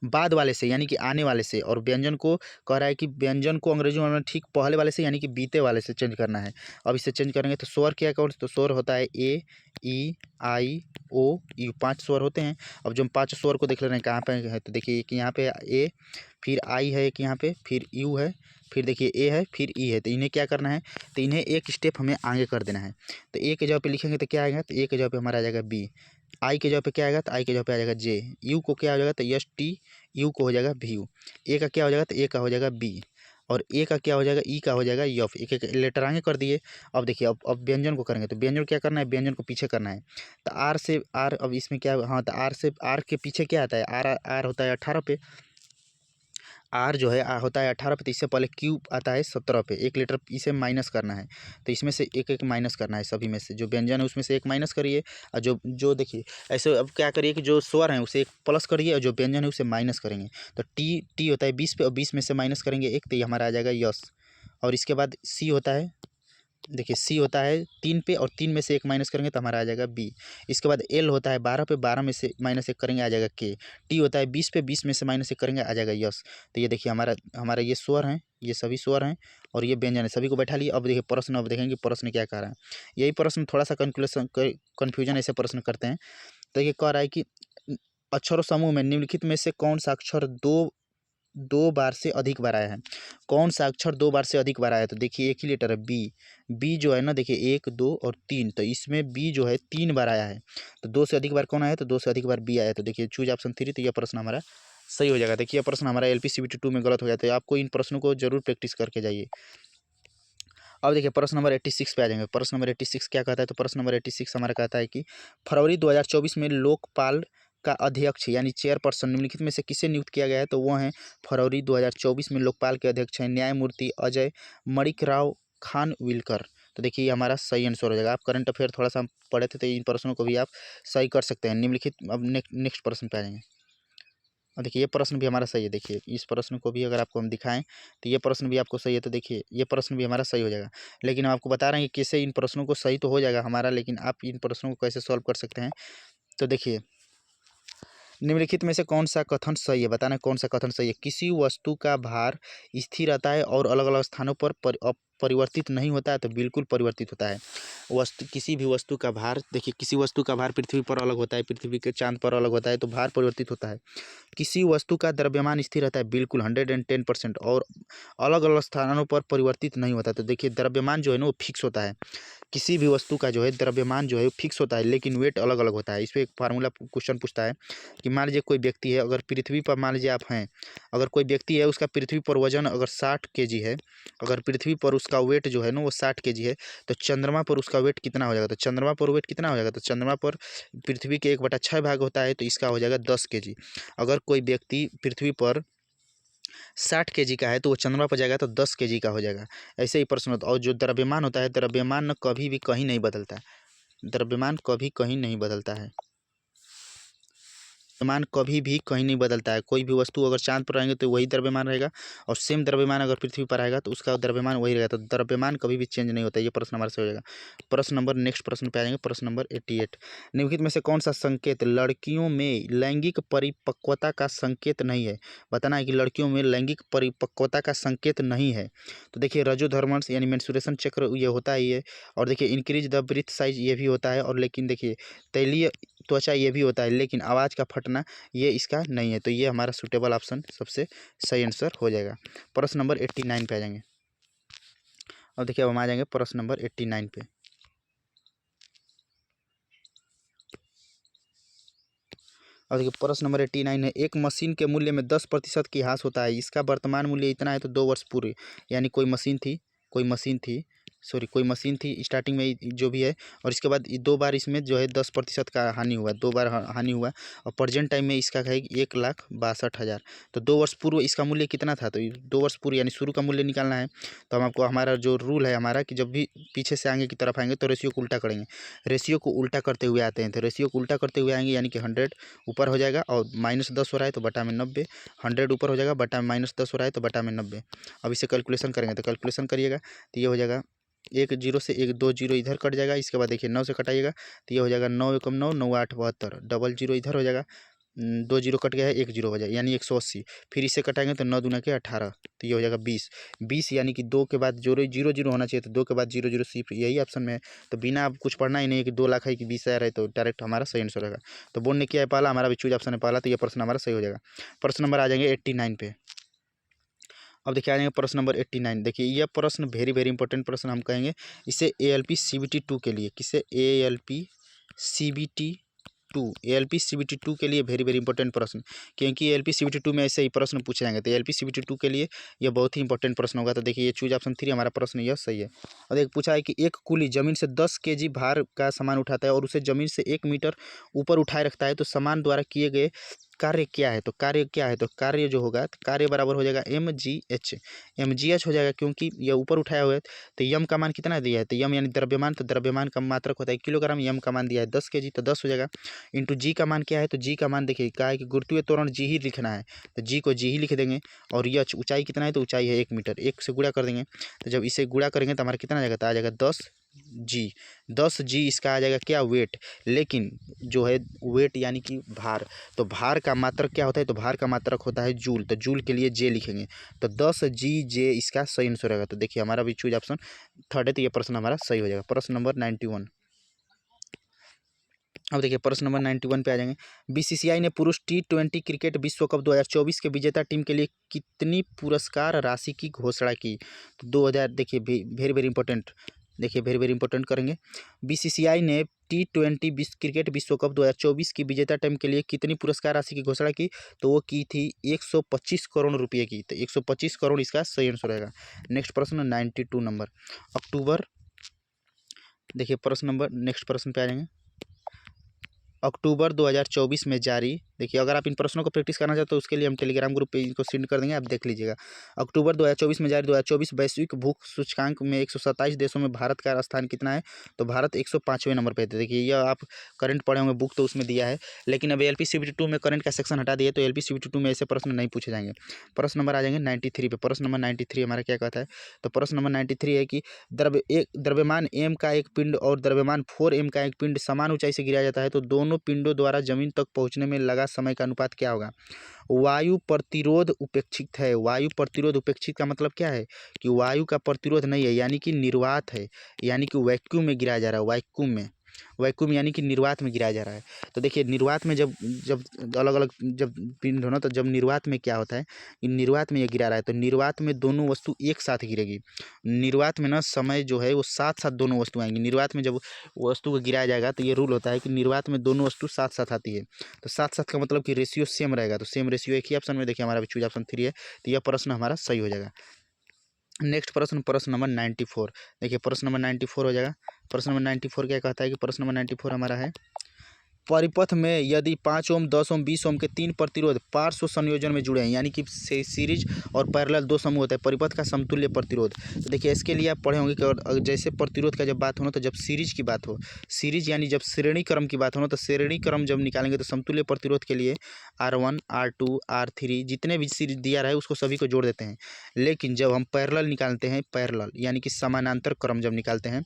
बाद वाले से यानी कि आने वाले से, और व्यंजन को कह रहा है कि व्यंजन को अंग्रेजी में ठीक पहले वाले से यानी कि बीते वाले से चेंज करना है। अब इसे चेंज करेंगे तो स्वर क्या कौन? तो स्वर होता है A, E, I, O, U, 5 स्वर होते हैं। अब जो हम 5 स्वर को देख ले रहे हैं कहाँ पे है, तो देखिए एक यहाँ पे A, फिर I है एक यहाँ पे, फिर U है, फिर देखिए A है, फिर E है। तो इन्हें क्या करना है? तो इन्हें एक स्टेप हमें आगे कर देना है। तो A के जगह पे लिखेंगे तो क्या आएगा? तो A के जगह पे हमारा आ जाएगा B। आई के जगह पे क्या आएगा? तो आई के जगह पे आ जाएगा J। यू को क्या हो जाएगा? तो ST। यू को हो जाएगा VU। ए का क्या हो जाएगा? तो ए का हो जाएगा B। और ए का क्या हो जाएगा? ई का हो जाएगा F। एक एक लेटर आगे कर दिए। अब देखिए अब व्यंजन को करेंगे, तो व्यंजन क्या करना है? व्यंजन को पीछे करना है। तो R से R, अब इसमें क्या, हाँ, तो R से R के पीछे क्या आता है? R होता है 18 पे। आर जो है होता है 18 पे, तो इससे पहले क्यू आता है 17 पे, 1 लीटर इसे माइनस करना है। तो इसमें से एक एक माइनस करना है, सभी में से जो व्यंजन है उसमें से एक माइनस करिए, और जो जो देखिए ऐसे अब क्या करिए कि जो स्वर है उसे एक प्लस करिए और जो व्यंजन है उसे माइनस करेंगे। तो टी टी होता है 20 पे, और 20 में से माइनस करेंगे एक, तो ये हमारा आ जाएगा यस। और इसके बाद सी होता है, देखिए सी होता है 3 पे, और 3 में से एक माइनस करेंगे तो हमारा आ जाएगा बी। इसके बाद एल होता है 12 पे, 12 में से माइनस एक करेंगे आ जाएगा के। टी होता है 20 पे, 20 में से माइनस एक करेंगे आ जाएगा यस। तो ये देखिए हमारा हमारा ये स्वर हैं, ये सभी स्वर हैं और ये व्यंजन है, सभी को बैठा लिए। अब देखिए प्रश्न, अब देखेंगे प्रश्न क्या कह रहा है। यही प्रश्न थोड़ा सा कन्फ्यूजन ऐसे प्रश्न करते हैं। तो ये कह रहा है कि अक्षरों समूह में निम्नलिखित में से कौन सा अक्षर दो बार से अधिक बार आया है। कौन सा अक्षर 2 बार से अधिक बार आया है? तो देखिए एक ही लेटर है बी। बी जो है ना, देखिए 1 2 और 3, तो इसमें बी जो है 3 बार आया है। तो 2 से अधिक बार कौन आया है? तो 2 से अधिक बार बी आया है। तो देखिए चूज ऑप्शन 3, तो यह प्रश्न हमारा सही हो जाएगा। देखिए यह प्रश्न हमारा LPCBT 2 में गलत हो गया, तो आपको इन प्रश्नों को जरूर प्रैक्टिस करके जाइए। अब देखिए प्रश्न नंबर 86 पे आ जाएंगे। प्रश्न नंबर 86 क्या कहता है? तो प्रश्न नंबर 86 हमारा कहता है कि फरवरी 2024 में लोकपाल का अध्यक्ष यानी चेयरपर्सन निम्नलिखित में से किसे नियुक्त किया गया है? तो वो हैं फरवरी 2024 में लोकपाल के अध्यक्ष हैं न्यायमूर्ति अजय मणिकराव खानविलकर। तो देखिए ये हमारा सही आंसर हो जाएगा। आप करंट अफेयर थोड़ा सा हम पढ़े थे, तो इन प्रश्नों को भी आप सही कर सकते हैं। निम्नलिखित, अब नेक्स्ट प्रश्न पे आ जाएंगे। और देखिए ये प्रश्न भी हमारा सही है। देखिए इस प्रश्न को भी अगर आपको हम दिखाएं तो ये प्रश्न भी आपको सही है। तो देखिए ये प्रश्न भी हमारा सही हो जाएगा। लेकिन हम आपको बता रहे हैं कि कैसे इन प्रश्नों को सही तो हो जाएगा हमारा, लेकिन आप इन प्रश्नों को कैसे सॉल्व कर सकते हैं। तो देखिए निम्नलिखित में से कौन सा कथन सही है, बताना कौन सा कथन सही है। किसी वस्तु का भार स्थिर रहता है और अलग अलग स्थानों पर परिवर्तित नहीं होता है? तो बिल्कुल परिवर्तित होता है। किसी भी वस्तु का भार, देखिए किसी वस्तु का भार पृथ्वी पर अलग होता है, पृथ्वी के चांद पर अलग होता है, तो भार परिवर्तित होता है। किसी वस्तु का द्रव्यमान स्थिर रहता है, बिल्कुल 110%, और अलग अलग स्थानों पर परिवर्तित नहीं होता। तो देखिए द्रव्यमान जो है ना वो फिक्स होता है। किसी भी वस्तु का जो है द्रव्यमान जो है वो फिक्स होता है, लेकिन वेट अलग अलग होता है। इस पर एक फार्मूला क्वेश्चन पूछता है कि मान लीजिए कोई व्यक्ति है, अगर पृथ्वी पर मान लीजिए आप हैं, अगर कोई व्यक्ति है उसका पृथ्वी पर वजन अगर 60 kg है, अगर पृथ्वी पर उसका वेट जो है ना वो 60 kg है, तो चंद्रमा पर उसका वेट कितना हो जाएगा? तो चंद्रमा पर वेट कितना हो जाएगा? तो चंद्रमा पर पृथ्वी के 1/6 भाग होता है, तो इसका हो जाएगा 10 kg। अगर कोई व्यक्ति पृथ्वी पर 60 kg का है तो वो चंद्रमा पर जाएगा तो 10 kg का हो जाएगा। ऐसे ही प्रश्न होता है। और जो द्रव्यमान होता है, द्रव्यमान न कभी भी कहीं नहीं बदलता है। द्रव्यमान कभी कहीं नहीं बदलता है। द्रव्यमान कभी भी कहीं नहीं बदलता है। कोई भी वस्तु अगर चांद पर रहेंगे तो वही द्रव्यमान रहेगा, और सेम द्रव्यमान अगर पृथ्वी पर आएगा तो उसका द्रव्यमान वही रहेगा। तो द्रव्यमान कभी भी चेंज नहीं होता है। ये प्रश्न हमारा सही हो जाएगा। प्रश्न नंबर, नेक्स्ट प्रश्न पे आ जाएंगे। प्रश्न नंबर 88, निम्नलिखित में से कौन सा संकेत लड़कियों में लैंगिक परिपक्वता का संकेत नहीं है? बताना है कि लड़कियों में लैंगिक परिपक्वता का संकेत नहीं है। तो देखिए रजोधर्मस यानी मेंस्ट्रुएशन चक्र ये होता है ये, और देखिए इंक्रीज द ब्रीथ साइज ये भी होता है, और लेकिन देखिए तैलीय त्वचा ये भी होता है, लेकिन आवाज़ का फटना ये इसका नहीं है। तो ये हमारा सूटेबल ऑप्शन सबसे सही आंसर हो जाएगा। प्रश्न नंबर 89 पे आ जाएंगे। अब देखिए अब हम आ जाएंगे प्रश्न नंबर 89 पे। और देखिए प्रश्न नंबर 89 है, एक मशीन के मूल्य में 10% की ह्रास होता है, इसका वर्तमान मूल्य इतना है तो 2 वर्ष पूर्व, यानी कोई मशीन थी कोई मशीन थी स्टार्टिंग में जो भी है, और इसके बाद 2 बार इसमें जो है 10% का हानि हुआ, 2 बार हानि हुआ, और प्रेजेंट टाइम में इसका है 1,62,000। तो 2 वर्ष पूर्व इसका मूल्य कितना था? तो 2 वर्ष पूर्व यानी शुरू का मूल्य निकालना है। तो हम आपको, हमारा जो रूल है हमारा कि जब भी पीछे से आगे की तरफ आएंगे तो रेशियो को उल्टा करेंगे। रेशियो को उल्टा करते हुए आते हैं, तो रेशियो को उल्टा करते हुए आएंगे यानी कि 100 ऊपर हो जाएगा और -10 हो रहा है तो बटा में 90, 100 ऊपर हो जाएगा बटा में -10 हो रहा है तो बटा में 90। अब इसे कैलकुलेशन करेंगे, तो कैलकुलेशन करिएगा तो ये हो जाएगा 1 0 से 1 2 0 इधर कट जाएगा। इसके बाद देखिए 9 से कटाइएगा तो ये हो जाएगा 9 एकम 9, 9 8 72, डबल 0 इधर हो जाएगा, 2 0 कट गया है, 1 0 हो जाएगा यानी 180। फिर इसे कटाएंगे तो 9 दूना के 18, तो ये हो जाएगा 20 यानी कि 2 के बाद जो 0 0 होना चाहिए, तो 2 के बाद 0 0 सिर्फ यही ऑप्शन में है। तो बिना अब कुछ पढ़ना ही नहीं है कि 2 लाख है कि 20,000 है, तो डायरेक्ट हमारा सही आंसर रहेगा। तो बोर्ड ने किया है पहला, हमारा भी चूज ऑप्शन है पहला, तो ये प्रश्न हमारा सही हो जाएगा। प्रश्न नंबर आ जाएंगे 89 पे। अब देखिए आ जाएंगे प्रश्न नंबर 89। देखिए यह प्रश्न वेरी वेरी इंपॉर्टेंट प्रश्न हम कहेंगे इसे ALPCBT 2 के लिए, किसे ALPCBT 2 के लिए वेरी वेरी इंपॉर्टेंट प्रश्न, क्योंकि ALPCBT 2 में ऐसे ही प्रश्न पूछे जाएंगे। तो ALPCBT 2 के लिए यह बहुत ही इंपॉर्टेंट प्रश्न होगा। तो देखिए ये चूज ऑप्शन 3 हमारा प्रश्न यह सही है। और एक पूछा है कि एक कुली जमीन से 10 kg भार का सामान उठाता है और उसे जमीन से 1 मीटर ऊपर उठाए रखता है, तो सामान द्वारा किए गए कार्य क्या है, तो कार्य क्या है, तो कार्य जो होगा तो कार्य बराबर हो जाएगा mgh। mgh हो जाएगा क्योंकि ये ऊपर उठाया हुआ है। तो यम का मान कितना दिया है, तो यम यानी द्रव्यमान, तो द्रव्यमान का मात्रक होता है किलोग्राम, यम का मान दिया है 10 kg, तो 10 हो जाएगा। इंटू जी का मान क्या है, तो जी का मान देखिए क्या है कि गुरुत्वीय त्वरण जी ही लिखना है, तो जी को जी ही लिख देंगे। और यह ऊंचाई कितना है, तो ऊंचाई है 1 मीटर, 1 से गुणा कर देंगे। तो जब इसे गुणा करेंगे तो हमारा कितना आ जाएगा, तो आ जाएगा 10 जी। 10 जी इसका आ जाएगा क्या, वेट। लेकिन जो है वेट यानी कि भार, तो भार का मात्रक क्या होता है, तो भार का मात्रक होता है जूल, तो जूल के लिए जे लिखेंगे। तो 10 जी जे इसका सही आंसर रहेगा। तो देखिए हमारा भी चूज ऑप्शन थर्ड है, तो ये प्रश्न हमारा सही हो जाएगा, प्रश्न नंबर 91। अब देखिए प्रश्न नंबर 91 पे आ जाएंगे। बीसीसीआई ने पुरुष T20 क्रिकेट विश्व कप 2024 के विजेता टीम के लिए कितनी पुरस्कार राशि की घोषणा की, तो 2000, देखिए वेरी वेरी इंपॉर्टेंट, देखिए वेरी वेरी इंपॉर्टेंट करेंगे। बीसीसीआई ने T20 क्रिकेट विश्व कप 2024 की विजेता टीम के लिए कितनी पुरस्कार राशि की घोषणा की, तो वो की थी 125 करोड़ रुपये की, तो 125 करोड़ इसका सही आंसर रहेगा। नेक्स्ट प्रश्न 92 नंबर, अक्टूबर, देखिए प्रश्न नंबर नेक्स्ट प्रश्न पे आ जाएंगे। अक्टूबर 2024 में जारी, देखिए अगर आप इन प्रश्नों को प्रैक्टिस करना चाहते हो तो उसके लिए हम टेलीग्राम ग्रुप पे इनको सेंड कर देंगे, आप देख लीजिएगा। अक्टूबर 2024 में जारी 2024 वैश्विक भूख सूचकांक में 127 देशों में भारत का स्थान कितना है, तो भारत 105वें नंबर पे है। देखिए यह आप करंट पढ़े होंगे, बुक तो उसमें दिया है, लेकिन अब LPCVT 2 में करंट का सेक्शन हटा दिया, तो LPCVT 2 में ऐसे प्रश्न नहीं पूछे जाएंगे। प्रश्न नंबर आ जाएंगे 93 पे। प्रश्न नंबर 93 हमारा क्या कहता है, तो प्रश्न नंबर 93 है कि द्रव्यमान m का एक पिंड और द्रव्यमान 4m का एक पिंड समान ऊंचाई से गिराया जाता है, तो दोनों पिंडों द्वारा जमीन तक पहुंचने में लगा समय का अनुपात क्या होगा। वायु प्रतिरोध उपेक्षित है, वायु प्रतिरोध उपेक्षित का मतलब क्या है कि वायु का प्रतिरोध नहीं है, यानी कि निर्वात है, यानी कि वैक्यूम में गिराया जा रहा है, वैक्यूम में, वैक्यूम यानी कि निर्वात में गिराया जा रहा है। तो देखिए निर्वात में जब जब अलग अलग जब पिंड हो ना, तो जब निर्वात में क्या होता है, निर्वात में ये गिरा रहा है, तो निर्वात में दोनों वस्तु एक साथ गिरेगी। निर्वात में ना समय जो है वो साथ साथ दोनों वस्तु आएंगी। निर्वात में जब वस्तु को गिराया जाएगा तो ये रूल होता है कि निर्वात में दोनों वस्तु साथ साथ आती है, तो साथ साथ का मतलब कि रेशियो सेम रहेगा, तो सेम रेशियो एक ही ऑप्शन में, देखिए हमारा चूज ऑप्शन 3 है, तो यह प्रश्न हमारा सही हो जाएगा। नेक्स्ट प्रश्न, प्रश्न नंबर 94, देखिए प्रश्न नंबर 94 हो जाएगा। प्रश्न नंबर 94 क्या कहता है कि प्रश्न नंबर 94 हमारा है, परिपथ में यदि 5 ओम 10 ओम 20 ओम के 3 प्रतिरोध पार्श्व संयोजन में जुड़े हैं, यानी कि सीरीज और पैरेलल 2 समूह होता है, परिपथ का समतुल्य प्रतिरोध। तो देखिए इसके लिए आप पढ़े होंगे कि अगर जैसे प्रतिरोध का जब बात हो ना, तो जब सीरीज की बात हो, सीरीज यानी जब श्रेणी क्रम की बात हो ना, तो श्रेणी क्रम जब निकालेंगे तो समतुल्य प्रतिरोध के लिए R1 R2 R3 जितने भी सीरीज दिया रहा है उसको सभी को जोड़ देते हैं। लेकिन जब हम पैरेलल निकालते हैं, पैरेलल यानी कि समानांतर क्रम जब निकालते हैं,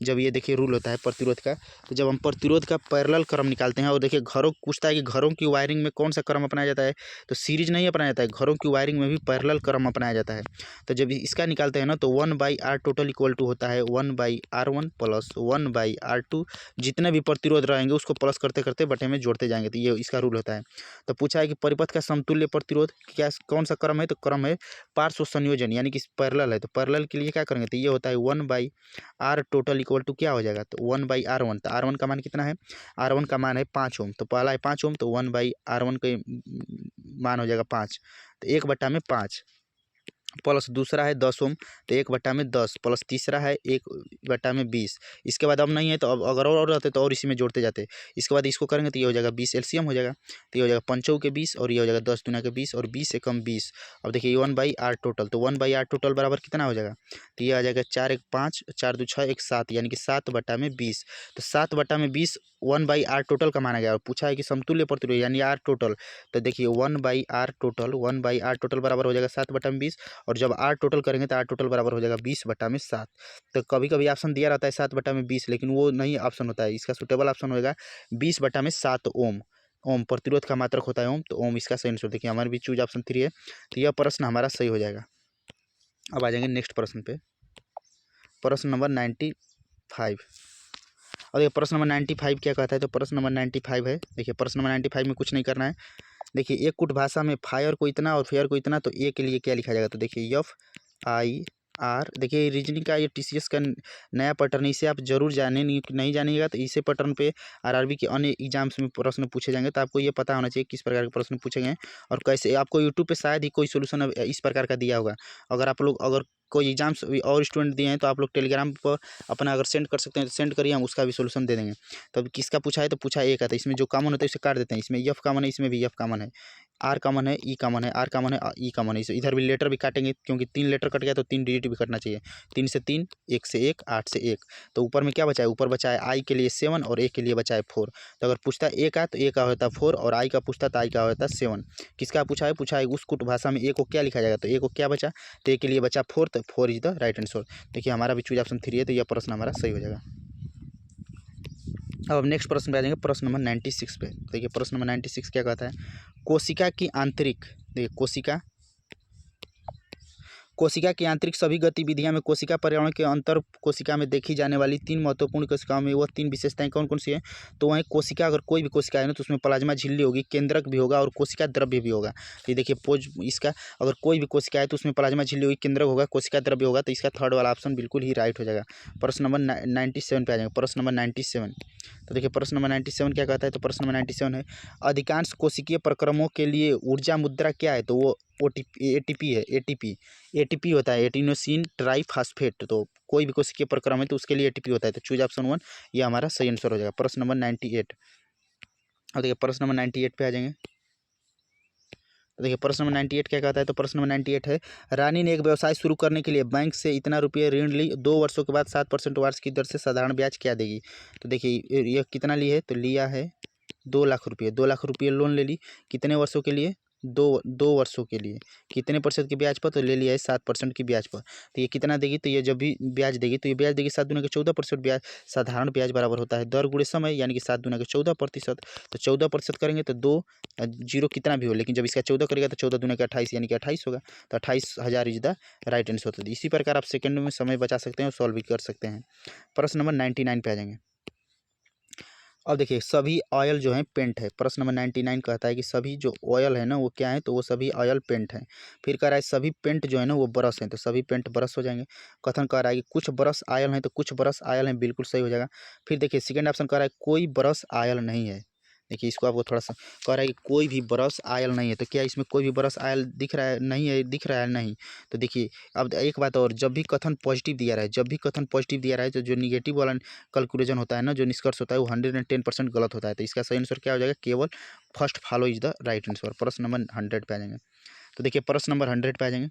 जब ये देखिए रूल होता है प्रतिरोध का, तो जब हम प्रतिरोध का पैरेलल क्रम निकालते हैं, और देखिए घरों पूछता है कि घरों की वायरिंग में कौन सा क्रम अपनाया जाता है, तो सीरीज नहीं अपनाया जाता है, घरों की वायरिंग में भी पैरेलल क्रम अपनाया जाता है। तो जब इसका निकालते हैं ना, तो 1/R टोटल इक्वल टू होता है 1/R1 प्लस 1/R2, जितने भी प्रतिरोध रहेंगे उसको प्लस करते करते बटे में जोड़ते जाएंगे, तो ये इसका रूल होता है। तो पूछा है कि परिपथ का समतुल्य प्रतिरोध क्या कौन सा क्रम है, तो क्रम है पार्श्व संयोजन, यानी कि पैरेलल है, तो पैरेलल के लिए क्या करेंगे, तो ये होता है 1/R टोटल इक्वल टू क्या हो जाएगा, तो 1/R1, तो R1 का मान कितना है, R1 का मान है 5 ओम, तो पहला है 5 ओम, तो 1/R1 का मान हो जाएगा 5, तो 1/5 प्लस दूसरा है 10 ओम, तो 1/10 प्लस तीसरा है 1/20। इसके बाद अब नहीं है, तो अब अगर और रहते तो और इसी में जोड़ते जाते। इसके बाद इसको करेंगे तो ये हो जाएगा 20 एलसीएम हो जाएगा, तो ये हो जाएगा 5 के 20 और ये हो जाएगा 10 दूना के 20 और 20 एकम 20। अब देखिए 1/R टोटल, तो 1/R टोटल बराबर कितना हो जाएगा, तो ये आ जाएगा 4 1 5 4 2 6 1 7, यानी कि 7/20। तो 7/20 1/R टोटल का माना गया, और पूछा है कि समतुल्य प्रतिरोध यानी R टोटल, तो देखिए 1/R टोटल बराबर हो जाएगा 7/20, और जब R टोटल करेंगे तो R टोटल बराबर हो जाएगा 20/7। तो कभी कभी ऑप्शन दिया रहता है 7/20, लेकिन वो नहीं ऑप्शन होता है, इसका सुटेबल ऑप्शन होगा 20/7 ओम। ओम प्रतिरोध का मात्रक होता है ओम, तो ओम इसका सही आंसर, देखिए हमारे भी चूज ऑप्शन 3 है, तो यह प्रश्न हमारा सही हो जाएगा। अब आ जाएंगे नेक्स्ट प्रश्न पे, प्रश्न नंबर 95। और ये प्रश्न नंबर 95 क्या कहता है, तो प्रश्न नंबर 95 है, देखिए प्रश्न नंबर 95 में कुछ नहीं करना है। देखिए एक कुट भाषा में फायर को इतना और फेयर को इतना, तो ए के लिए क्या लिखा जाएगा, तो देखिए FIR, देखिए रीजनिंग का ये TCS का नया पैटर्न है, इसे आप जरूर जाने, नहीं जानिएगा तो इसे पैटर्न पे RRB के अन्य एग्जाम्स में प्रश्न पूछे जाएंगे, तो आपको ये पता होना चाहिए किस प्रकार के प्रश्न पूछे गए और कैसे। आपको यूट्यूब पे शायद ही कोई सोल्यूशन इस प्रकार का दिया होगा, अगर आप लोग अगर कोई एग्जाम्स और स्टूडेंट दिए हैं तो आप लोग टेलीग्राम पर अपना अगर सेंड कर सकते हैं तो सेंड करिए, हम उसका भी सोल्यूशन दे देंगे। तो अब किसका पूछा है तो पूछा ए का, तो इसमें जो कॉमन होता है उसे काट देते हैं। इसमें एफ कॉमन है, इसमें भी एफ कॉमन है, आर कॉमन है, ई कॉमन है, आर कॉमन है, ई कॉमन है। इधर भी लेटर भी काटेंगे क्योंकि 3 लेटर कट गया तो 3 डिजिट भी कटना चाहिए। 3 से 3, 1 से 1, 8 से 1। तो ऊपर में क्या बचा है, ऊपर बचा है आई के लिए 7 और ए के लिए बचा है 4। तो अगर पूछता है ए का तो ए का होता है 4 और आई का पूछता है तो आई का होता है 7। किसका पूछा है उस कुट भाषा में ए को क्या लिखा जाएगा, तो ए को क्या बचा, तो ए के लिए बचा 4, तो 4 इज द राइट आंसर। देखिए हमारा भी चूज ऑप्शन 3 है, तो यह प्रश्न हमारा सही हो जाएगा। अब नेक्स्ट प्रश्न पे आ जाएंगे, प्रश्न नंबर 96 पे। देखिए प्रश्न नंबर 96 क्या कहता है, कोशिका की आंतरिक, देखिए कोशिका की आंतरिक सभी गतिविधियां में कोशिका पर्यावरण के अंतर कोशिका में देखी जाने वाली 3 महत्वपूर्ण कोशिकाओं में वह 3 विशेषताएं कौन कौन सी हैं। तो वहीं कोशिका, अगर कोई भी कोशिका है ना तो उसमें प्लाज्मा झिल्ली होगी, केंद्रक भी होगा और कोशिका द्रव्य भी होगा। तो ये देखिए पोज इसका, अगर कोई भी कोशिका है तो उसमें प्लाज्मा झिल्ली होगी, केंद्रक होगा, कोशिका द्रव्य होगा। तो इसका थर्ड वाला ऑप्शन बिल्कुल ही राइट हो जाएगा। प्रश्न नंबर 97 पे आ जाएंगे, प्रश्न नंबर 97। तो देखिए प्रश्न नंबर 97 क्या कहता है, तो प्रश्न नंबर 97 है, अधिकांश कोशिकीय प्रक्रमों के लिए ऊर्जा मुद्रा क्या है, तो वो एटीपी है। एटीपी होता है, एडिनोसिन ट्राइफॉस्फेट। तो कोई भी कोशिकीय प्रक्रम है तो उसके लिए एटीपी होता है। तो चूज ऑप्शन 1 ये हमारा सही आंसर हो जाएगा। प्रश्न नंबर 98। और देखिए प्रश्न नंबर 98 पे आ जाएंगे। तो देखिए प्रश्न नंबर 98 क्या कहता है, तो प्रश्न नंबर 98 है, रानी ने एक व्यवसाय शुरू करने के लिए बैंक से इतना रुपये ऋण ली, 2 वर्षों के बाद 7% वार्षिक की दर से साधारण ब्याज क्या देगी। तो देखिए यह कितना ली है, तो लिया है 2 लाख रुपये। 2 लाख रुपये लोन ले ली, कितने वर्षों के लिए, दो वर्षों के लिए। कितने परसेंट की ब्याज पर, तो ले लिया है 7% की ब्याज पर। तो ये कितना देगी, तो ये जब भी ब्याज देगी तो ये ब्याज देगी 7 दूना के 14% ब्याज। साधारण ब्याज बराबर होता है दर गुणे समय, यानी कि 7 दूना के 14%। तो 14% करेंगे तो 2 जीरो कितना भी हो, लेकिन जब इसका 14 करेगा तो 14 दूना के 28 यानी कि 28 होगा। तो 28,000 इज द राइट आंसर होता है। इसी प्रकार आप सेकंड में समय बचा सकते हैं और सॉल्व भी कर सकते हैं। प्रश्न नंबर 99 पे आ जाएंगे। अब देखिए सभी ऑयल जो है पेंट है। प्रश्न नंबर 99 कहता है कि सभी जो ऑयल है ना वो क्या है, तो वो सभी ऑयल पेंट है। फिर कह रहा है सभी पेंट जो है ना वो ब्रश है, तो सभी पेंट ब्रश हो जाएंगे। कथन कह रहा है कि कुछ ब्रश आयल हैं, तो कुछ ब्रश आयल हैं, बिल्कुल सही हो जाएगा। फिर देखिए सेकंड ऑप्शन कह रहा है कोई ब्रश आयल नहीं है। देखिए इसको आपको थोड़ा सा कह रहा है कि कोई भी ब्रश आयल नहीं है, तो क्या इसमें कोई भी ब्रश आयल दिख रहा है, नहीं है, दिख रहा है नहीं। तो देखिए अब एक बात और, जब भी कथन पॉजिटिव दिया रहा है, जब भी कथन पॉजिटिव दिया रहा है तो जो निगेटिव वाला कैलकुलेशन होता है ना, जो निष्कर्ष होता है वो 110% गलत होता है। तो इसका सही आंसर क्या हो जाएगा, केवल first follow is the right answer. प्रश्न नंबर 100 पे आ जाएंगे। तो देखिए प्रश्न नंबर 100 पे आ जाएंगे।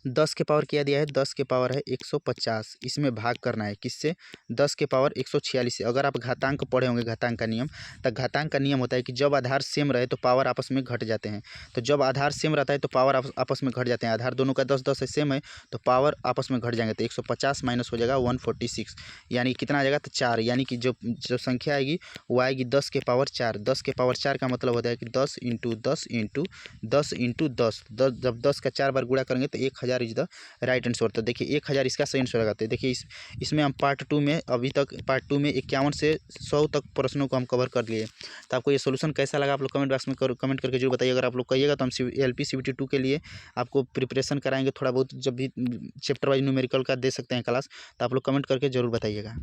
10 के पावर क्या दिया है, 10 के पावर है 150। इसमें भाग करना है किससे, 10 के पावर 146 से। अगर आप घातांक पढ़े होंगे, घातांक का नियम, तो घातांक का नियम होता है कि जब आधार सेम रहे तो पावर आपस में घट जाते हैं। तो जब आधार सेम रहता है तो पावर आपस में घट जाते हैं। आधार दोनों का 10-10 है, सेम है, तो पावर आपस में घट जाएंगे। तो 150 माइनस हो जाएगा 146, यानी कितना आ जाएगा, तो 4। यानी कि जो संख्या आएगी वो आएगी 10 के पावर 4। 10 के पावर 4 का मतलब होता है कि 10 इंटू 10 इंटू 10 इंटू 10। जब 10 का 4 बार गुणा करेंगे तो 1000 इज द राइट आंसर। तो देखिए 1000 इसका सही आंसर लगाते हैं। देखिए इसमें हम पार्ट 2 में, अभी तक पार्ट 2 में 51 से 100 तक प्रश्नों को हम कवर कर लिए। तो आपको ये सोल्यूशन कैसा लगा, आप लोग कमेंट बॉक्स में कमेंट करके जरूर बताइए। अगर आप लोग कहिएगा तो हम LP CBT 2 के लिए आपको प्रिपरेशन कराएंगे थोड़ा बहुत, जब भी चैप्टर वाइज न्यूमेरिकल का दे सकते हैं क्लास, तो आप लोग कमेंट करके जरूर बताइएगा।